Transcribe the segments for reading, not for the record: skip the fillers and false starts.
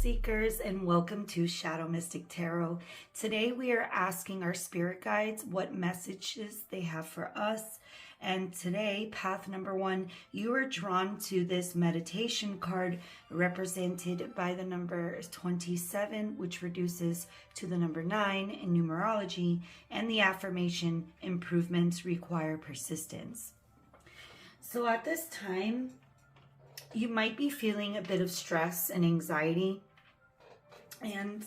seekers, and welcome to Shadow Mystic Tarot. Today we are asking our spirit guides what messages they have for us. And today, path number 1, you are drawn to this meditation card represented by the number 27, which reduces to the number 9 in numerology, and the affirmation, improvements require persistence. So at this time, you might be feeling a bit of stress and anxiety, and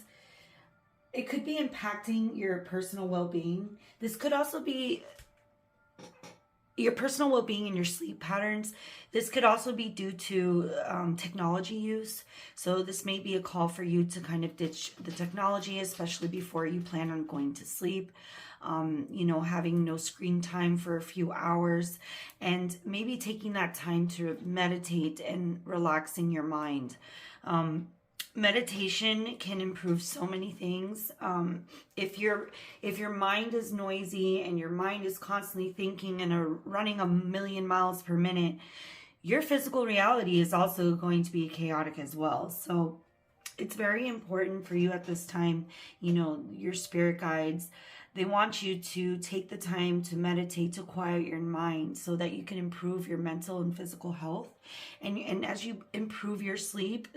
it could be impacting your personal well-being. This could also be your personal well-being and your sleep patterns. This could also be due to technology use. So this may be a call for you to kind of ditch the technology, especially before you plan on going to sleep. Having no screen time for a few hours, and maybe taking that time to meditate and relaxing your mind. Meditation can improve so many things. If your mind is noisy and your mind is constantly thinking and running a million miles per minute, your physical reality is also going to be chaotic as well. So it's very important for you at this time, your spirit guides, they want you to take the time to meditate, to quiet your mind so that you can improve your mental and physical health. And as you improve your sleep,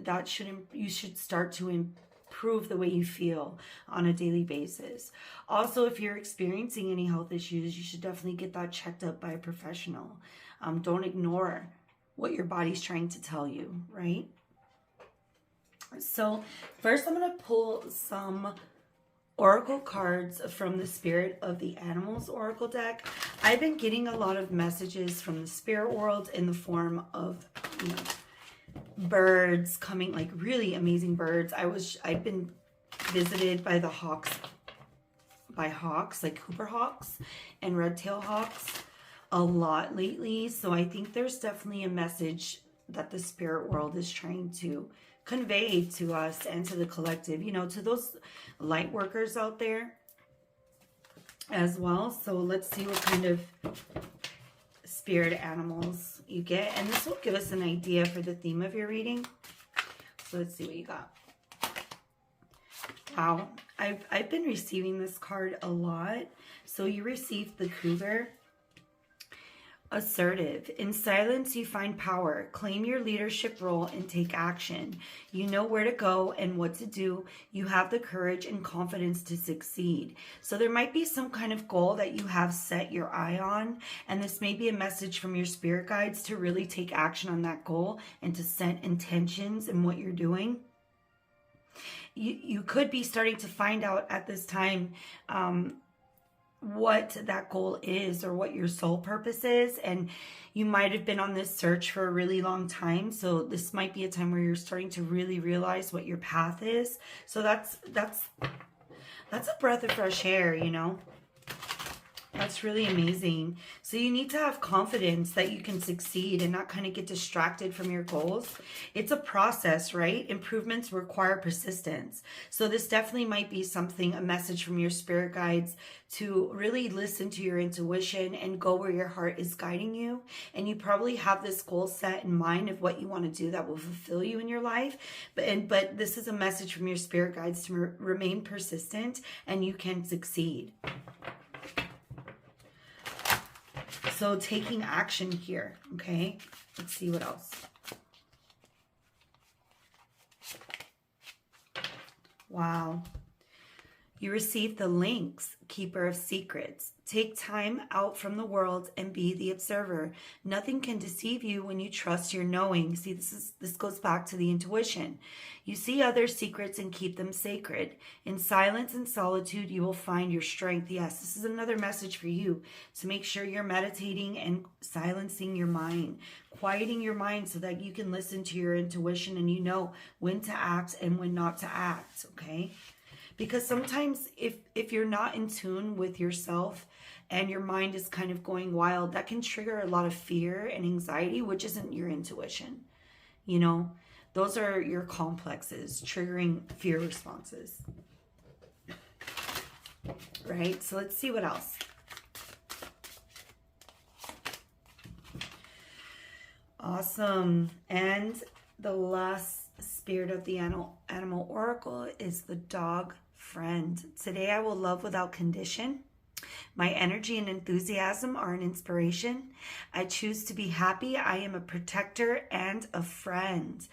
you should start to improve the way you feel on a daily basis. Also, if you're experiencing any health issues, you should definitely get that checked up by a professional. Don't ignore what your body's trying to tell you, right? So first I'm going to pull some oracle cards from the Spirit of the Animals Oracle deck. I've been getting a lot of messages from the spirit world in the form of birds coming, like really amazing birds. I've been visited by hawks, like Cooper hawks and red-tail hawks a lot lately. So I think there's definitely a message that the spirit world is trying to convey to us and to the collective, to those light workers out there as well. So let's see what kind of spirit animals you get, and this will give us an idea for the theme of your reading. So let's see what you got. Wow, I've been receiving this card a lot. So you received the cougar. Assertive. In silence, you find power. Claim your leadership role and take action. You know where to go and what to do. You have the courage and confidence to succeed. So there might be some kind of goal that you have set your eye on, and this may be a message from your spirit guides to really take action on that goal and to set intentions in what you're doing. You could be starting to find out at this time what that goal is or what your soul purpose is, and you might have been on this search for a really long time. So this might be a time where you're starting to really realize what your path is. So that's a breath of fresh air, That's really amazing. So you need to have confidence that you can succeed and not kind of get distracted from your goals. It's a process, right? Improvements require persistence. So this definitely might be a message from your spirit guides to really listen to your intuition and go where your heart is guiding you. And you probably have this goal set in mind of what you want to do that will fulfill you in your life. But this is a message from your spirit guides to remain persistent, and you can succeed. So taking action here, okay? Let's see what else. Wow. You received the Lynx, Keeper of Secrets. Take time out from the world and be the observer. Nothing can deceive you when you trust your knowing. See, this goes back to the intuition. You see other secrets and keep them sacred. In silence and solitude, you will find your strength. Yes, this is another message for you to make sure you're meditating and silencing your mind, quieting your mind so that you can listen to your intuition and you know when to act and when not to act, okay? Because sometimes if you're not in tune with yourself and your mind is kind of going wild, that can trigger a lot of fear and anxiety, which isn't your intuition. Those are your complexes triggering fear responses. Right? So let's see what else. Awesome. And the last Spirit of the animal oracle is the dog friend. Today I will love without condition. My energy and enthusiasm are an inspiration. I choose to be happy. I am a protector and a friend.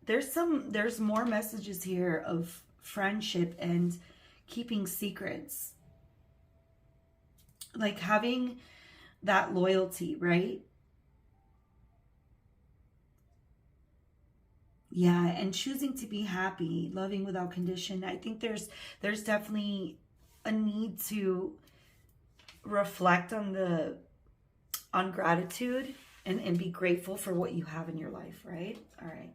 There's more messages here of friendship and keeping secrets. Like having that loyalty, right? Yeah, and choosing to be happy, loving without condition. I think there's definitely a need to reflect on gratitude and be grateful for what you have in your life, right? All right.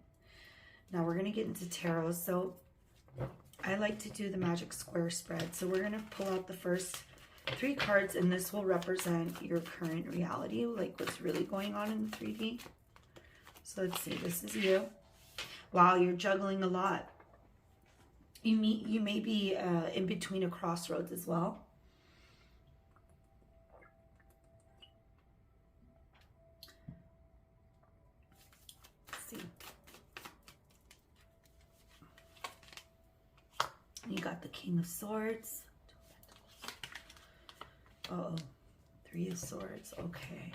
Now we're going to get into tarot. So I like to do the magic square spread. So we're going to pull out the first 3 cards, and this will represent your current reality, like what's really going on in the 3D. So let's see, this is you. Wow, you're juggling a lot. You may be in between a crossroads as well. Let's see. You got the King of Swords. Uh-oh. 3 of Swords. Okay.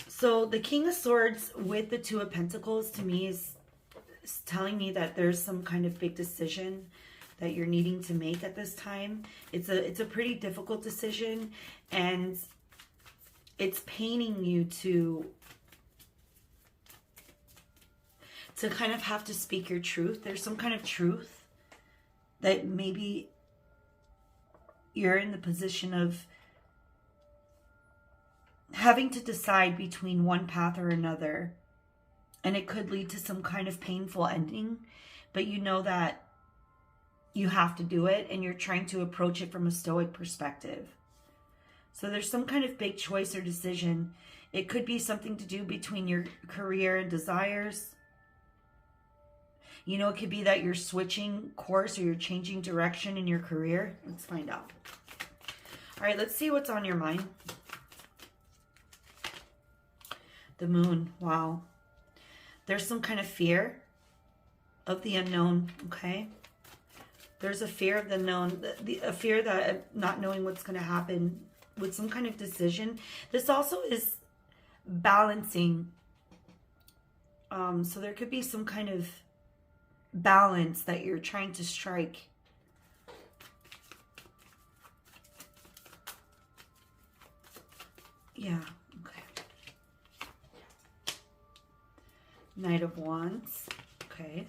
So the King of Swords with the 2 of Pentacles to me is telling me that there's some kind of big decision that you're needing to make at this time. It's a pretty difficult decision, and it's paining you to kind of have to speak your truth. There's some kind of truth that maybe you're in the position of having to decide between one path or another, and it could lead to some kind of painful ending, but you know that you have to do it, and you're trying to approach it from a stoic perspective. So there's some kind of big choice or decision. It could be something to do between your career and desires. You know, it could be that you're switching course or you're changing direction in your career. Let's find out. All right, let's see what's on your mind. The Moon. Wow. There's some kind of fear of the unknown, okay? There's a fear of the known, a fear that not knowing what's going to happen with some kind of decision. This also is balancing. So there could be some kind of balance that you're trying to strike. Yeah, okay. Knight of Wands, okay.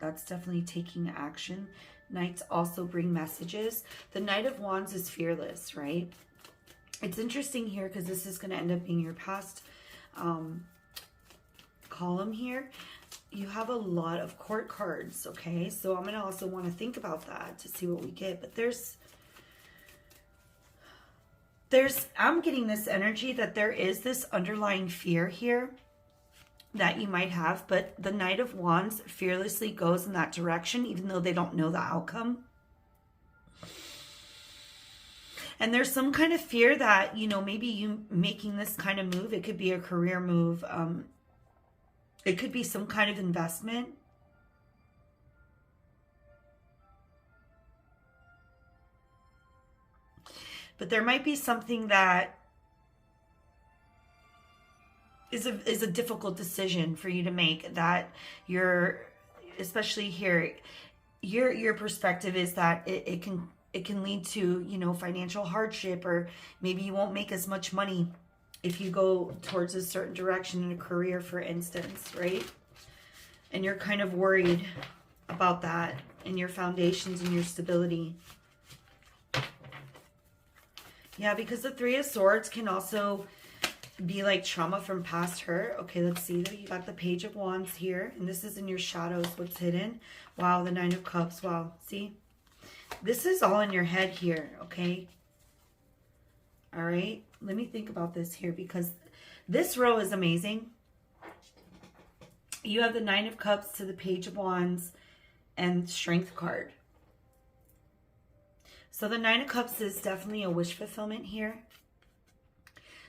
That's definitely taking action. Knights also bring messages. The Knight of Wands is fearless, right? It's interesting here because this is going to end up being your past column here. You have a lot of court cards, okay? So I'm going to also want to think about that to see what we get. But I'm getting this energy that there is this underlying fear here that you might have, but the Knight of Wands fearlessly goes in that direction, even though they don't know the outcome. And there's some kind of fear that, you know, maybe you making this kind of move, it could be a career move. It could be some kind of investment. But there might be something that is a difficult decision for you to make, that you're, especially here, your perspective is that it can lead to, you know, financial hardship, or maybe you won't make as much money if you go towards a certain direction in a career, for instance, right? And you're kind of worried about that and your foundations and your stability. Yeah, because the 3 of Swords can also be like trauma from past hurt. Okay, let's see. You got the Page of Wands here, and this is in your shadows, what's hidden. Wow, the 9 of Cups. Wow, see? This is all in your head here, okay? All right, let me think about this here, because this row is amazing. You have the 9 of Cups to the Page of Wands and Strength card. So the 9 of Cups is definitely a wish fulfillment here.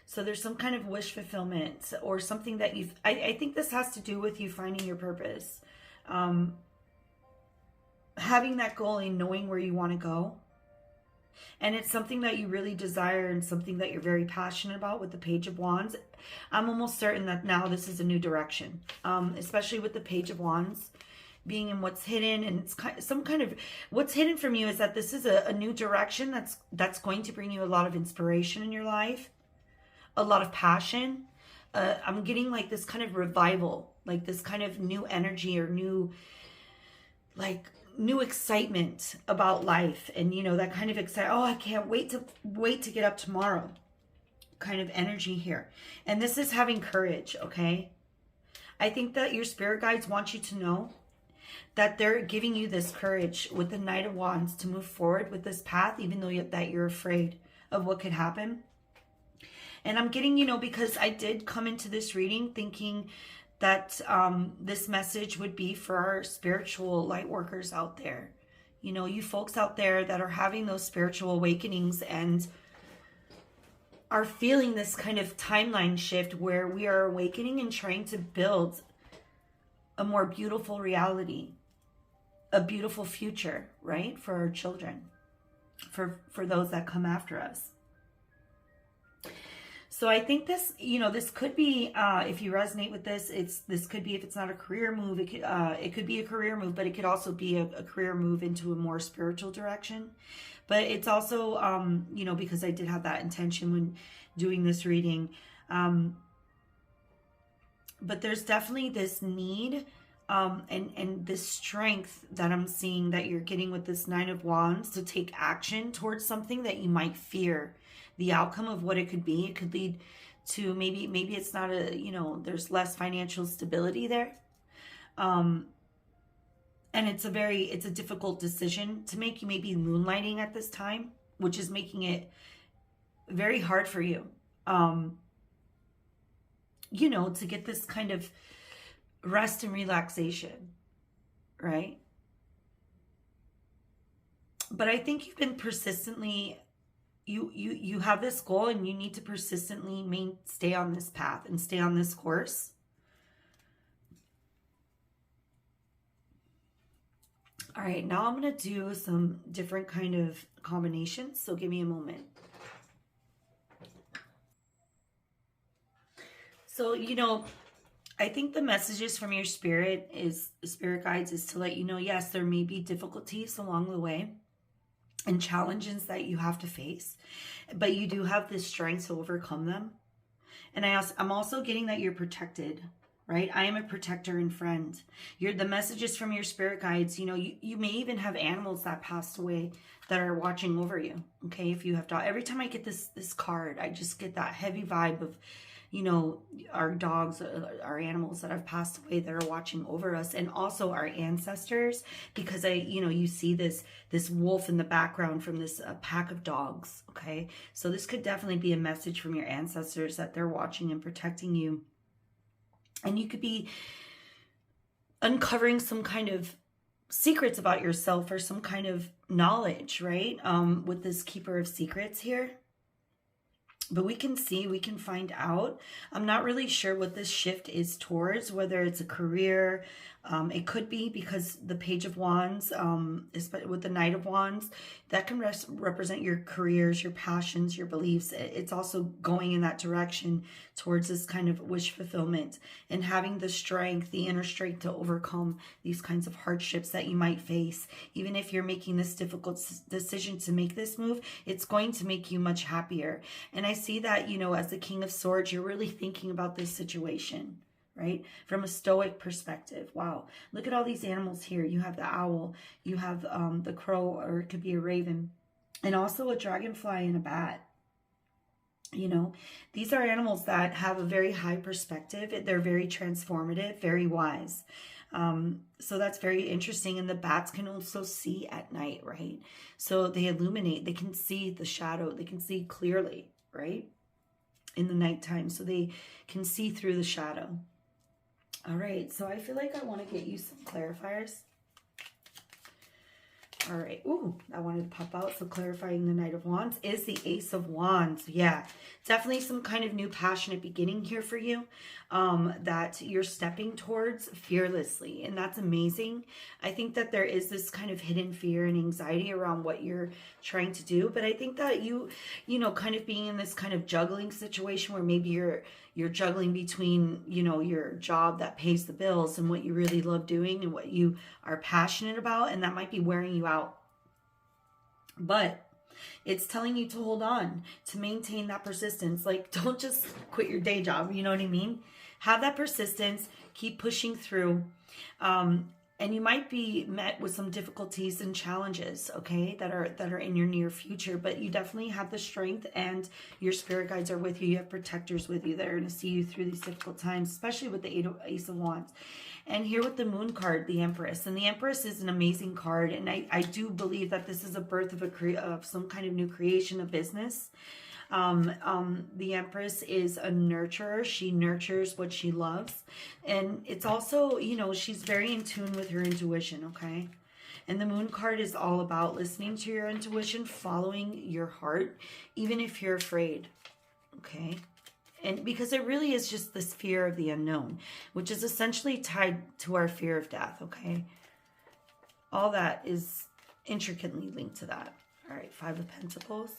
So there's some kind of wish fulfillment or something that I think this has to do with you finding your purpose. Having that goal and knowing where you want to go. And it's something that you really desire and something that you're very passionate about with the Page of Wands. I'm almost certain that now this is a new direction, especially with the Page of Wands being in what's hidden. And it's some kind of, what's hidden from you is that this is a new direction that's going to bring you a lot of inspiration in your life, a lot of passion. I'm getting like this kind of revival, like this kind of new energy or new excitement about life. And you know, that kind of oh, I can't wait to get up tomorrow kind of energy here. And this is having courage. Okay, I think that your spirit guides want you to know that they're giving you this courage with the Knight of Wands to move forward with this path, even though that you're afraid of what could happen. And I'm getting, you know, because I did come into this reading thinking that this message would be for our spiritual light workers out there. You know, you folks out there that are having those spiritual awakenings and are feeling this kind of timeline shift where we are awakening and trying to build a more beautiful reality, a beautiful future, right? For our children, for those that come after us. So I think this, you know, this could be, if you resonate with this, this could be, if it's not a career move, it could be a career move, but it could also be a career move into a more spiritual direction. But it's also, you know, because I did have that intention when doing this reading. But there's definitely this need and this strength that I'm seeing that you're getting with this Nine of Wands to take action towards something that you might fear. The outcome of what it could be. It could lead to maybe it's not a, you know, there's less financial stability there. And it's a difficult decision to make. You may be moonlighting at this time, which is making it very hard for you. You know, to get this kind of rest and relaxation, right? But I think you've been persistently, you have this goal and you need to persistently stay on this path and stay on this course. All right, now I'm going to do some different kind of combinations. So give me a moment. So, you know, I think the messages from your spirit guides is to let you know, yes, there may be difficulties along the way and challenges that you have to face, but you do have the strength to overcome them. And I'm also getting that you're protected, right? I am a protector and friend. The messages from your spirit guides, you know, you may even have animals that passed away that are watching over you. Okay, if you have dogs, every time I get this card, I just get that heavy vibe of, you know, our dogs, our animals that have passed away that are watching over us, and also our ancestors, because you know, you see this wolf in the background from this pack of dogs. Okay, so this could definitely be a message from your ancestors that they're watching and protecting you, and you could be uncovering some kind of secrets about yourself or some kind of knowledge, right? With this Keeper of Secrets here. But we can find out. I'm not really sure what this shift is towards, whether it's a career. It could be because the Page of Wands, with the Knight of Wands, that can represent your careers, your passions, your beliefs. It's also going in that direction towards this kind of wish fulfillment and having the strength, the inner strength to overcome these kinds of hardships that you might face. Even if you're making this difficult decision to make this move, it's going to make you much happier. And I see that, you know, as the King of Swords, you're really thinking about this situation, right? From a stoic perspective. Wow. Look at all these animals here. You have the owl, you have the crow, or it could be a raven, and also a dragonfly and a bat. You know, these are animals that have a very high perspective. They're very transformative, very wise. So that's very interesting. And the bats can also see at night, right? So they illuminate, they can see the shadow, they can see clearly, right? In the nighttime, so they can see through the shadow. All right, so I feel like I want to get you some clarifiers. All right. Ooh, I wanted to pop out. So clarifying the Knight of Wands is the Ace of Wands. Yeah, definitely some kind of new passionate beginning here for you that you're stepping towards fearlessly. And that's amazing. I think that there is this kind of hidden fear and anxiety around what you're trying to do. But I think that you know, kind of being in this kind of juggling situation where maybe you're juggling between, you know, your job that pays the bills and what you really love doing and what you are passionate about, and that might be wearing you out. But it's telling you to hold on, to maintain that persistence. Like, don't just quit your day job, you know what I mean? Have that persistence, keep pushing through. And you might be met with some difficulties and challenges, okay, that are in your near future, but you definitely have the strength, and your spirit guides are with you. You have protectors with you that are going to see you through these difficult times, especially with the Ace of Wands. And here with the Moon card, the Empress. And the Empress is an amazing card, and I do believe that this is a birth of some kind of new creation, a business. The Empress is a nurturer. She nurtures what she loves. And it's also, you know, she's very in tune with her intuition, okay? And the Moon card is all about listening to your intuition, following your heart, even if you're afraid, okay? And because it really is just this fear of the unknown, which is essentially tied to our fear of death, okay? All that is intricately linked to that. All right, Five of Pentacles.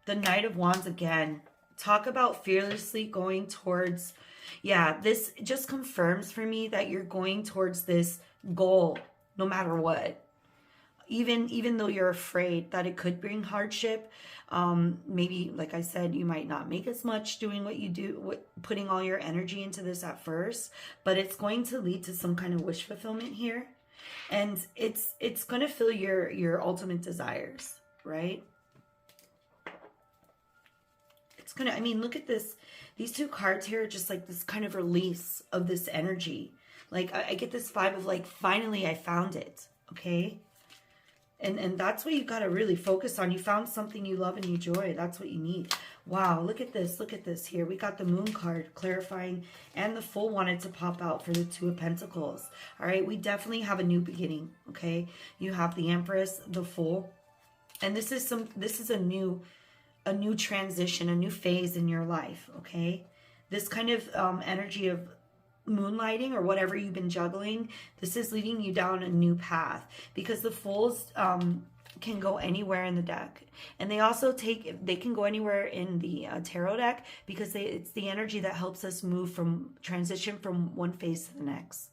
The Knight of Wands again. Talk about fearlessly going towards, yeah, this just confirms for me that you're going towards this goal no matter what. Even though you're afraid that it could bring hardship, maybe, like I said, you might not make as much doing what you do, putting all your energy into this at first, but it's going to lead to some kind of wish fulfillment here. And it's going to fill your ultimate desires, right? I mean, look at this. These two cards here are just like this kind of release of this energy. Like, I get this vibe of like, finally I found it, okay? And that's what you got to really focus on. You found something you love and you enjoy. That's what you need. Wow, look at this. Look at this here. We got the Moon card clarifying, and the Fool wanted to pop out for the Two of Pentacles. All right, we definitely have a new beginning, okay? You have the Empress, the Fool, and this is a new transition, a new phase in your life, okay? This kind of energy of moonlighting or whatever you've been juggling, this is leading you down a new path, because the Fools can go anywhere in the deck, and they also can go anywhere in the tarot deck, because it's the energy that helps us transition from one phase to the next.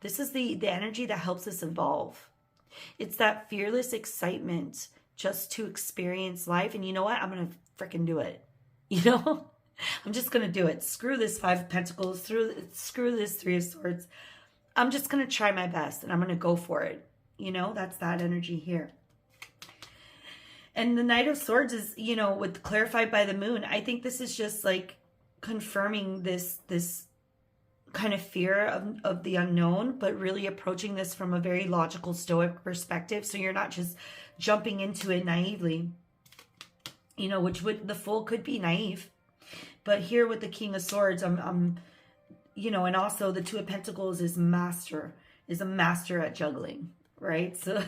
This is the energy that helps us evolve. It's that fearless excitement just to experience life. And you know what? I'm going to freaking do it. You know? I'm just going to do it. Screw this Five of Pentacles. Screw this Three of Swords. I'm just going to try my best, and I'm going to go for it. You know? That's that energy here. And the Knight of Swords is, you know, with clarified by the Moon. I think this is just like confirming this kind of fear of the unknown, but really approaching this from a very logical, stoic perspective. So you're not just jumping into it naively, you know, the Fool could be naive. But here with the King of Swords, I'm you know, and also the Two of Pentacles is a master at juggling, right? So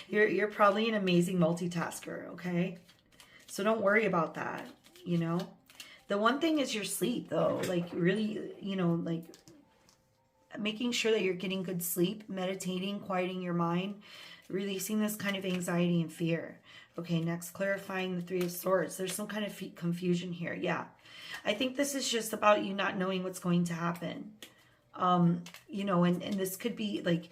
you're probably an amazing multitasker, okay? So don't worry about that, you know? The one thing is your sleep, though. Like, really, you know, like making sure that you're getting good sleep, meditating, quieting your mind, releasing this kind of anxiety and fear. Okay, next, clarifying the Three of Swords. There's some kind of confusion here. Yeah, I think this is just about you not knowing what's going to happen. You know, and this could be like,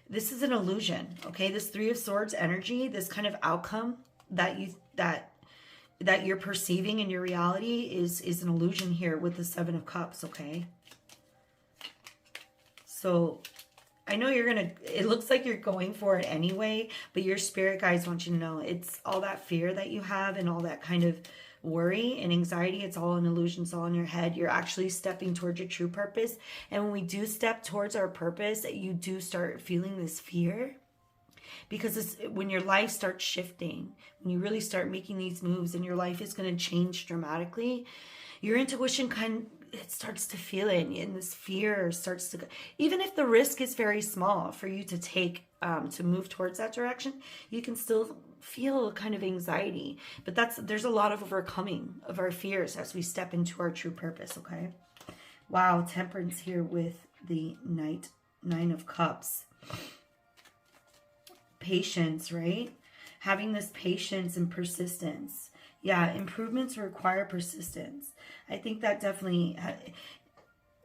this is an illusion. Okay, this Three of Swords energy, this kind of outcome that you're perceiving in your reality is an illusion here with the Seven of Cups. Okay, so I know it looks like you're going for it anyway, but your spirit guides want you to know it's all that fear that you have and all that kind of worry and anxiety. It's all an illusion. It's all in your head. You're actually stepping towards your true purpose. And when we do step towards our purpose, you do start feeling this fear, because when your life starts shifting, when you really start making these moves and your life is going to change dramatically, your intuition it starts to feel it, and this fear starts to, even if the risk is very small for you to take to move towards that direction, you can still feel kind of anxiety. But there's a lot of overcoming of our fears as we step into our true purpose, okay? Wow, temperance here with the Nine of Cups. Patience, right? Having this patience and persistence. Yeah, improvements require persistence. I think that definitely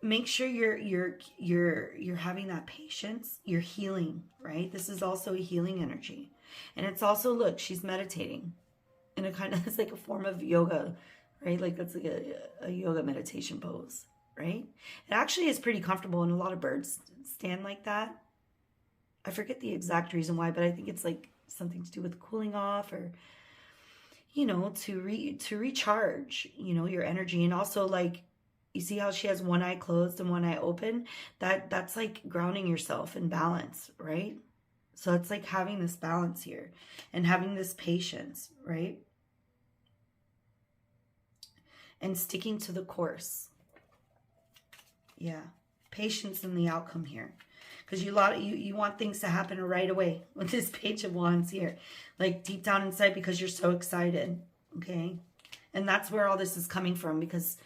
make sure you're having that patience. You're healing, right? This is also a healing energy. And it's also, look, she's meditating in a kind of, it's like a form of yoga, right? Like that's like a yoga meditation pose, right? It actually is pretty comfortable, and a lot of birds stand like that. I forget the exact reason why, but I think it's like something to do with cooling off, or, you know, to recharge, you know, your energy. And also, like, you see how she has one eye closed and one eye open? That's like grounding yourself in balance, right? So it's like having this balance here and having this patience, right? And sticking to the course. Yeah. Patience in the outcome here. Because you want things to happen right away with this Page of Wands here. Like deep down inside, because you're so excited. Okay? And that's where all this is coming from, because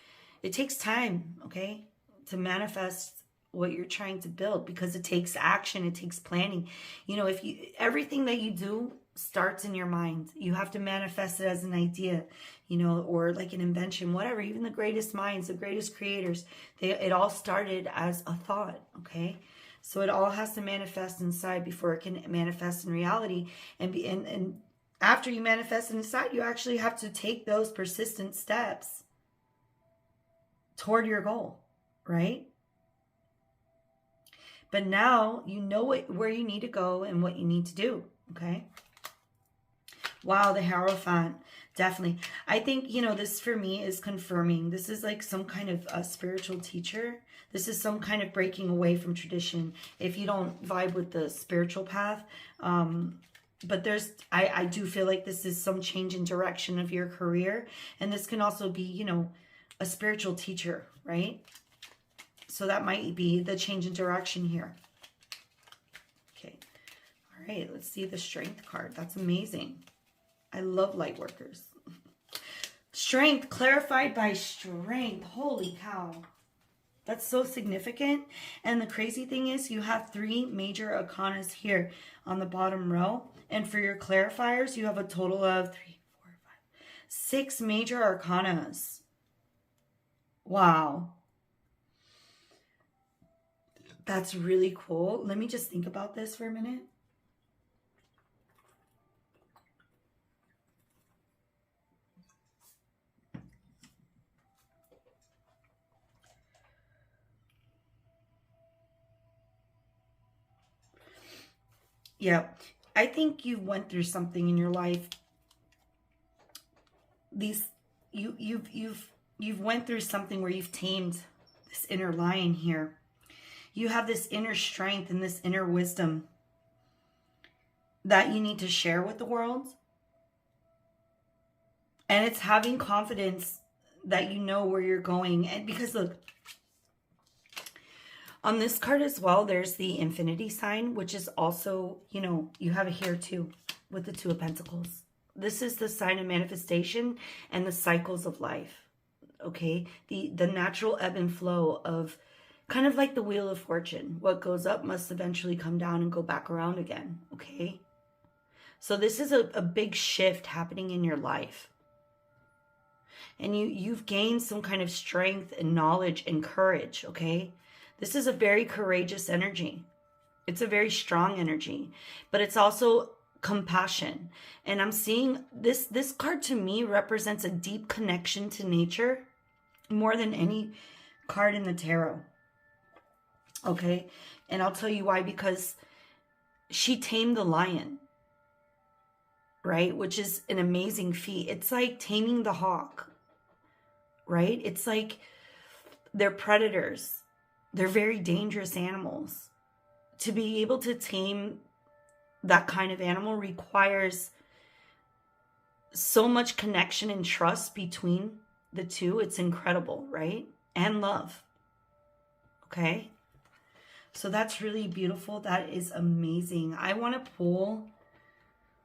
it takes time, okay, to manifest what you're trying to build, because it takes action, it takes planning. You know, everything that you do starts in your mind. You have to manifest it as an idea, you know, or like an invention, whatever. Even the greatest minds, the greatest creators, it all started as a thought, okay? So it all has to manifest inside before it can manifest in reality. And after you manifest it inside, you actually have to take those persistent steps toward your goal, right? But now you know where you need to go and what you need to do, okay? Wow, the Hierophant, definitely. I think, you know, this for me is confirming. This is like some kind of a spiritual teacher. This is some kind of breaking away from tradition if you don't vibe with the spiritual path. But I do feel like this is some change in direction of your career. And this can also be, you know, a spiritual teacher, right? So that might be the change in direction here. Okay. All right. Let's see the Strength card. That's amazing. I love light workers. Strength, clarified by Strength. Holy cow. That's so significant. And the crazy thing is, you have 3 major arcanas here on the bottom row. And for your clarifiers, you have a total of 6 major arcanas. Wow. That's really cool. Let me just think about this for a minute. Yeah, I think you went through something in your life. You've went through something where you've tamed this inner lion here. You have this inner strength and this inner wisdom that you need to share with the world. And it's having confidence that you know where you're going. And because look, on this card as well, there's the infinity sign, which is also, you know, you have it here too with the 2 of Pentacles. This is the sign of manifestation and the cycles of life, okay? The natural ebb and flow of kind of like the Wheel of Fortune. What goes up must eventually come down and go back around again, okay? So this is a big shift happening in your life. And you've gained some kind of strength and knowledge and courage, okay? This is a very courageous energy. It's a very strong energy, but it's also compassion. And I'm seeing this card to me represents a deep connection to nature more than any card in the tarot. Okay? And I'll tell you why, because she tamed the lion, right? Which is an amazing feat. It's like taming the hawk, right? It's like they're predators. They're very dangerous animals. To be able to tame that kind of animal requires so much connection and trust between the two. It's incredible, right? And love. Okay? So that's really beautiful. That is amazing. I want to pull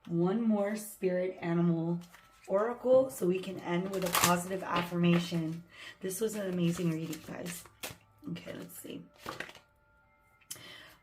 one more spirit animal oracle so we can end with a positive affirmation. This was an amazing reading, guys. Okay, let's see.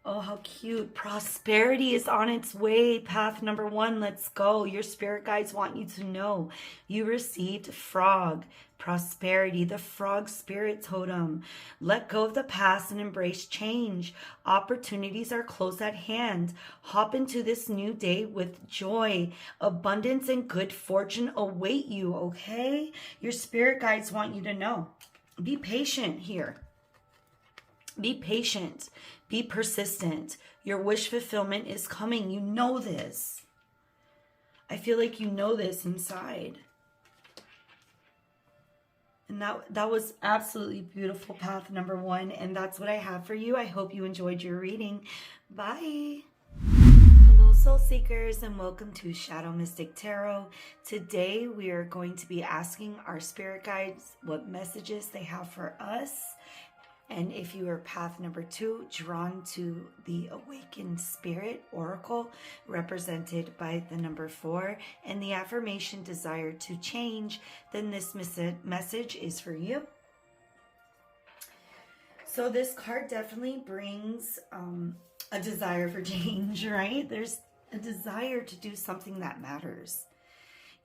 Oh, how cute. Prosperity is on its way. Path number 1, let's go. Your spirit guides want you to know you received frog. Prosperity, the frog spirit totem. Let go of the past and embrace change. Opportunities are close at hand. Hop into this new day with joy. Abundance and good fortune await you, okay? Your spirit guides want you to know. Be patient here. Be patient. Be persistent. Your wish fulfillment is coming. You know this. I feel like you know this inside. And that was absolutely beautiful, path number 1. And that's what I have for you. I hope you enjoyed your reading. Bye. Hello, soul seekers, and welcome to Shadow Mystic Tarot. Today, we are going to be asking our spirit guides what messages they have for us. And if you are path number 2, drawn to the awakened spirit oracle represented by the number 4 and the affirmation desire to change, then this message is for you. So this card definitely brings a desire for change, right? There's a desire to do something that matters.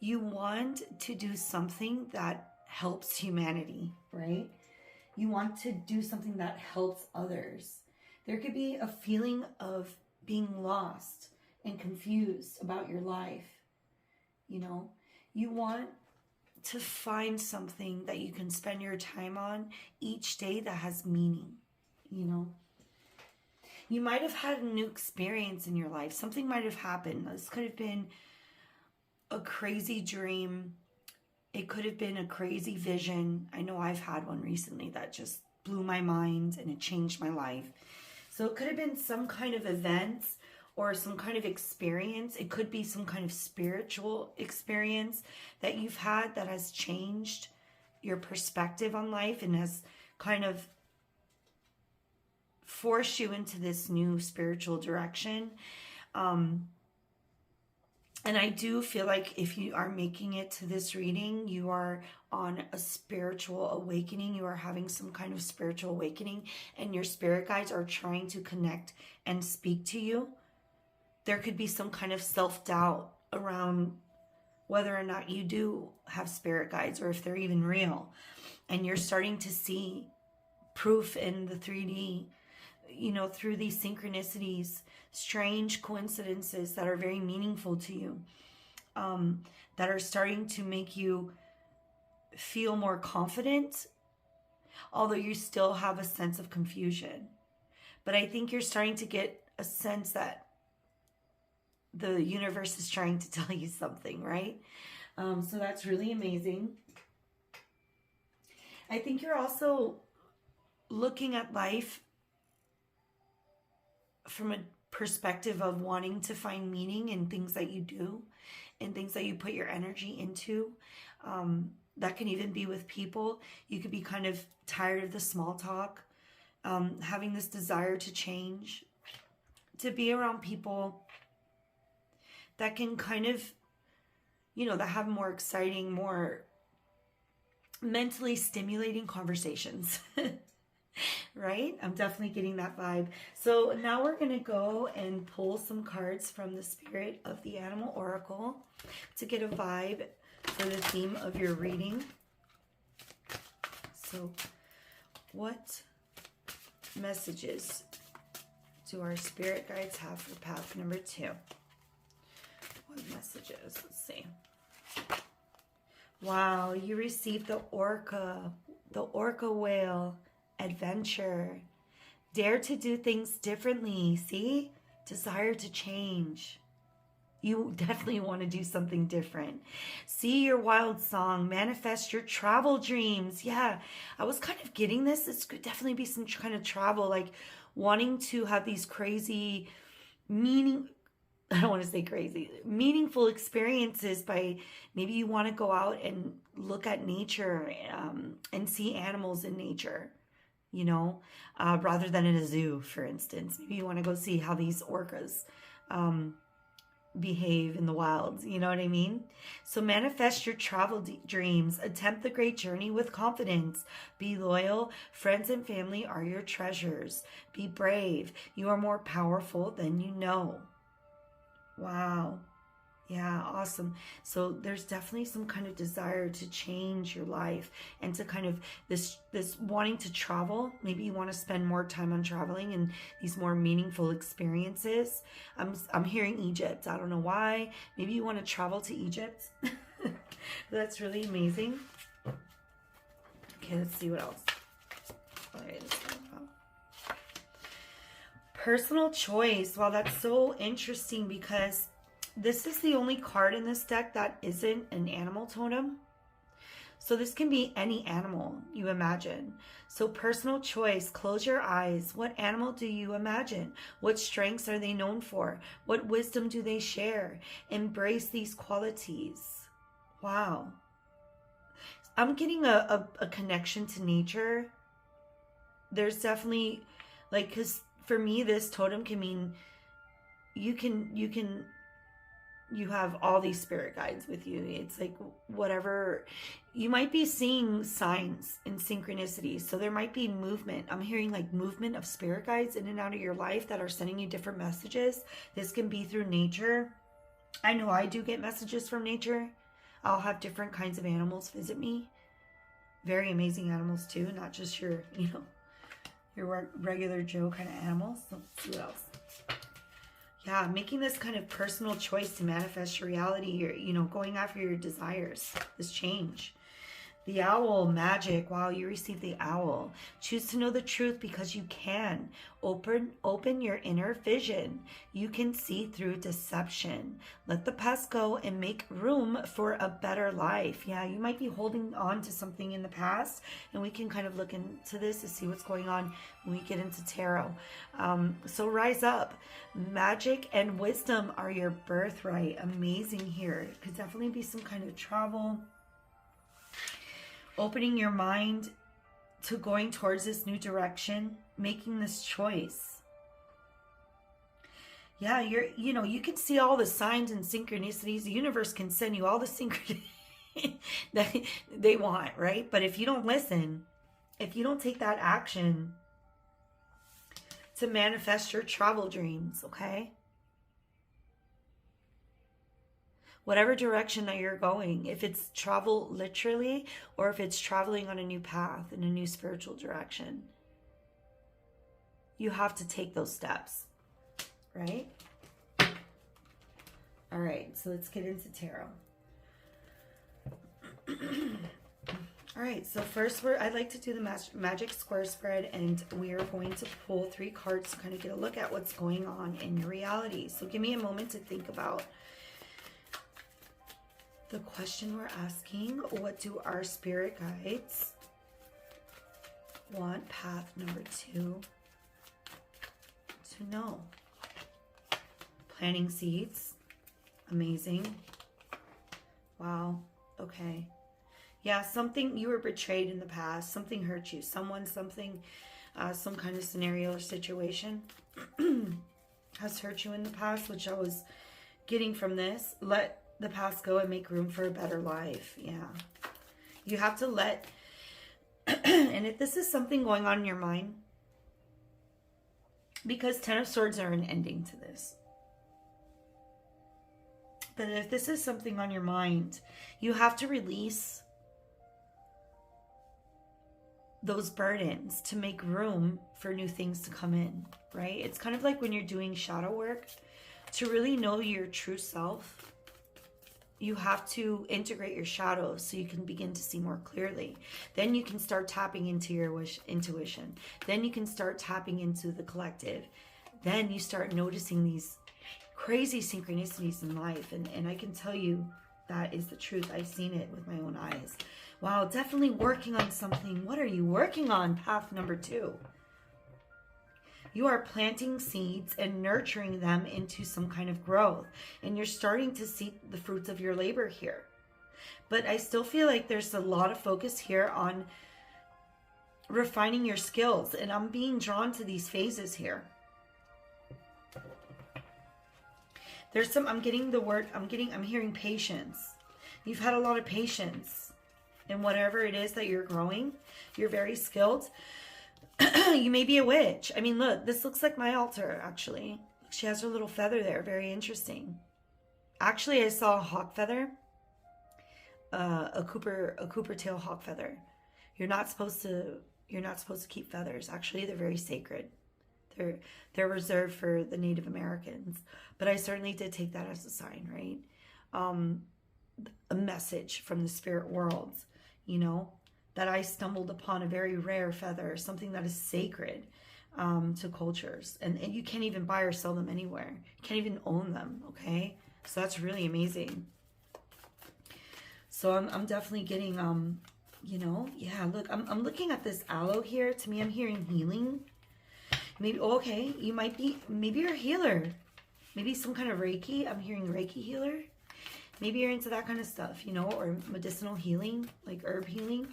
You want to do something that helps humanity, right? You want to do something that helps others. There could be a feeling of being lost and confused about your life. You know, you want to find something that you can spend your time on each day that has meaning, you know. You might have had a new experience in your life. Something might have happened. This could have been a crazy dream. It could have been a crazy vision. I know I've had one recently that just blew my mind and it changed my life. So it could have been some kind of event or some kind of experience. It could be some kind of spiritual experience that you've had that has changed your perspective on life and has kind of forced you into this new spiritual direction. And I do feel like if you are making it to this reading, you are on a spiritual awakening. You are having some kind of spiritual awakening and your spirit guides are trying to connect and speak to you. There could be some kind of self-doubt around whether or not you do have spirit guides or if they're even real. And you're starting to see proof in the 3D, you know, through these synchronicities, strange coincidences that are very meaningful to you, that are starting to make you feel more confident, although you still have a sense of confusion. But I think you're starting to get a sense that the universe is trying to tell you something, right? So that's really amazing. I think you're also looking at life from a perspective of wanting to find meaning in things that you do and things that you put your energy into. That can even be with people. You could be kind of tired of the small talk, having this desire to change, to be around people that can kind of, you know, that have more exciting, more mentally stimulating conversations. Right? I'm definitely getting that vibe. So now we're going to go and pull some cards from the Spirit of the Animal Oracle to get a vibe for the theme of your reading. So what messages do our spirit guides have for path number 2? What messages? Let's see. Wow, you received the orca whale. Adventure. Dare to do things differently. See? Desire to change. You definitely want to do something different. See your wild song. Manifest your travel dreams. Yeah, I was kind of getting this. This could definitely be some kind of travel, like wanting to have these crazy I don't want to say crazy, meaningful experiences by maybe you want to go out and look at nature and see animals in nature. rather than in a zoo, for instance. Maybe you want to go see how these orcas behave in the wilds. You know what I mean? So manifest your travel dreams. Attempt the great journey with confidence. Be loyal. Friends and family are your treasures. Be brave. You are more powerful than you know. Wow. Yeah, awesome. So there's definitely some kind of desire to change your life and to kind of this wanting to travel. Maybe you want to spend more time on traveling and these more meaningful experiences. I'm hearing Egypt. I don't know why. Maybe you want to travel to Egypt. That's really amazing. Okay, let's see what else. All right, personal choice. Wow, that's so interesting because this is the only card in this deck that isn't an animal totem. So this can be any animal you imagine. So personal choice, close your eyes. What animal do you imagine? What strengths are they known for? What wisdom do they share? Embrace these qualities. Wow. I'm getting a connection to nature. There's definitely, like, because for me, this totem can mean you have all these spirit guides with you. It's like whatever, you might be seeing signs and synchronicities. So there might be movement. I'm hearing like movement of spirit guides in and out of your life that are sending you different messages. This can be through nature. I know I do get messages from nature. I'll have different kinds of animals visit me. Very amazing animals too, not just your, your regular Joe kind of animals. So let's see what else. Yeah, making this kind of personal choice to manifest your reality. You're, going after your desires, this change. The owl, magic. Wow, you received the owl. Choose to know the truth because you can. Open your inner vision. You can see through deception. Let the past go and make room for a better life. Yeah, you might be holding on to something in the past, and we can kind of look into this to see what's going on when we get into tarot. So rise up. Magic and wisdom are your birthright. Amazing here. It could definitely be some kind of travel. Opening your mind to going towards this new direction, making this choice. Yeah, you can see all the signs and synchronicities. The universe can send you all the synchronicities that they want, right? But if you don't listen, if you don't take that action to manifest your travel dreams, okay? Whatever direction that you're going, if it's travel literally or if it's traveling on a new path in a new spiritual direction, you have to take those steps, right? All right, so let's get into tarot. All right, so first I'd like to do the magic square spread, and we are going to pull 3 cards to kind of get a look at what's going on in your reality. So give me a moment to think about the question we're asking. What do our spirit guides want path number 2 to know? Planting seeds. Amazing. Wow. Okay. Yeah, something, you were betrayed in the past. Something hurt you. Someone, something, some kind of scenario or situation has hurt you in the past, which I was getting from this. Let the past go and make room for a better life. Yeah. You have to let, and if this is something going on in your mind, because 10 of Swords are an ending to this. But if this is something on your mind, you have to release those burdens to make room for new things to come in, right? It's kind of like when you're doing shadow work. To really know your true self, you have to integrate your shadows so you can begin to see more clearly. Then you can start tapping into your intuition. Then you can start tapping into the collective. Then you start noticing these crazy synchronicities in life. And I can tell you that is the truth. I've seen it with my own eyes. Wow, definitely working on something. What are you working on? Path number 2. You are planting seeds and nurturing them into some kind of growth. And you're starting to see the fruits of your labor here. But I still feel like there's a lot of focus here on refining your skills. And I'm being drawn to these phases here. There's some, I'm getting the word, I'm hearing patience. You've had a lot of patience in whatever it is that you're growing. You're very skilled. You may be a witch. I mean, look, this looks like my altar, actually. She has her little feather there. Very interesting. Actually, I saw a hawk feather. A Cooper tail hawk feather. You're not supposed to keep feathers. Actually, they're very sacred. They're reserved for the Native Americans. But I certainly did take that as a sign, right? A message from the spirit world, you know, that I stumbled upon a very rare feather, something that is sacred to cultures. And you can't even buy or sell them anywhere. You can't even own them, okay? So that's really amazing. So I'm definitely getting, you know, yeah, look, I'm looking at this aloe here. To me, I'm hearing healing. Maybe, okay, you might be, maybe you're a healer. Maybe some kind of Reiki. I'm hearing Reiki healer. Maybe you're into that kind of stuff, you know, or medicinal healing, like herb healing.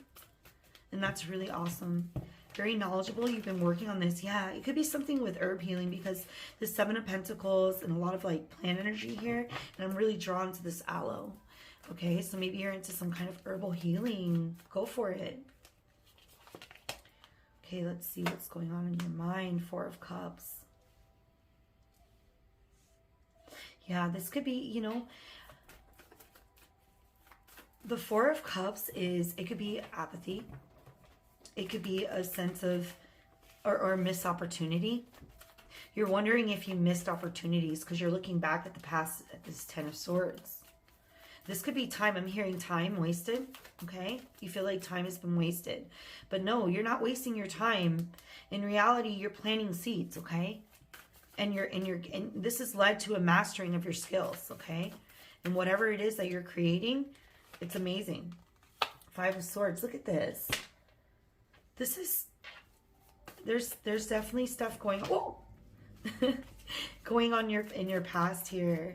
And that's really awesome. Very knowledgeable. You've been working on this. Yeah, it could be something with herb healing because the Seven of Pentacles and a lot of like plant energy here. And I'm really drawn to this aloe. Okay, so maybe you're into some kind of herbal healing. Go for it. Okay, let's see what's going on in your mind. Four of Cups. Yeah, this could be, you know, the Four of Cups is, it could be apathy. It could be a sense of, or missed opportunity. You're wondering if you missed opportunities because you're looking back at the past at this Ten of Swords. This could be time. I'm hearing time wasted, okay? You feel like time has been wasted. But no, you're not wasting your time. In reality, you're planting seeds, okay? And this has led to a mastering of your skills, okay? And whatever it is that you're creating, it's amazing. Five of Swords. Look at this. This is, there's definitely stuff going on. Going on in your past here.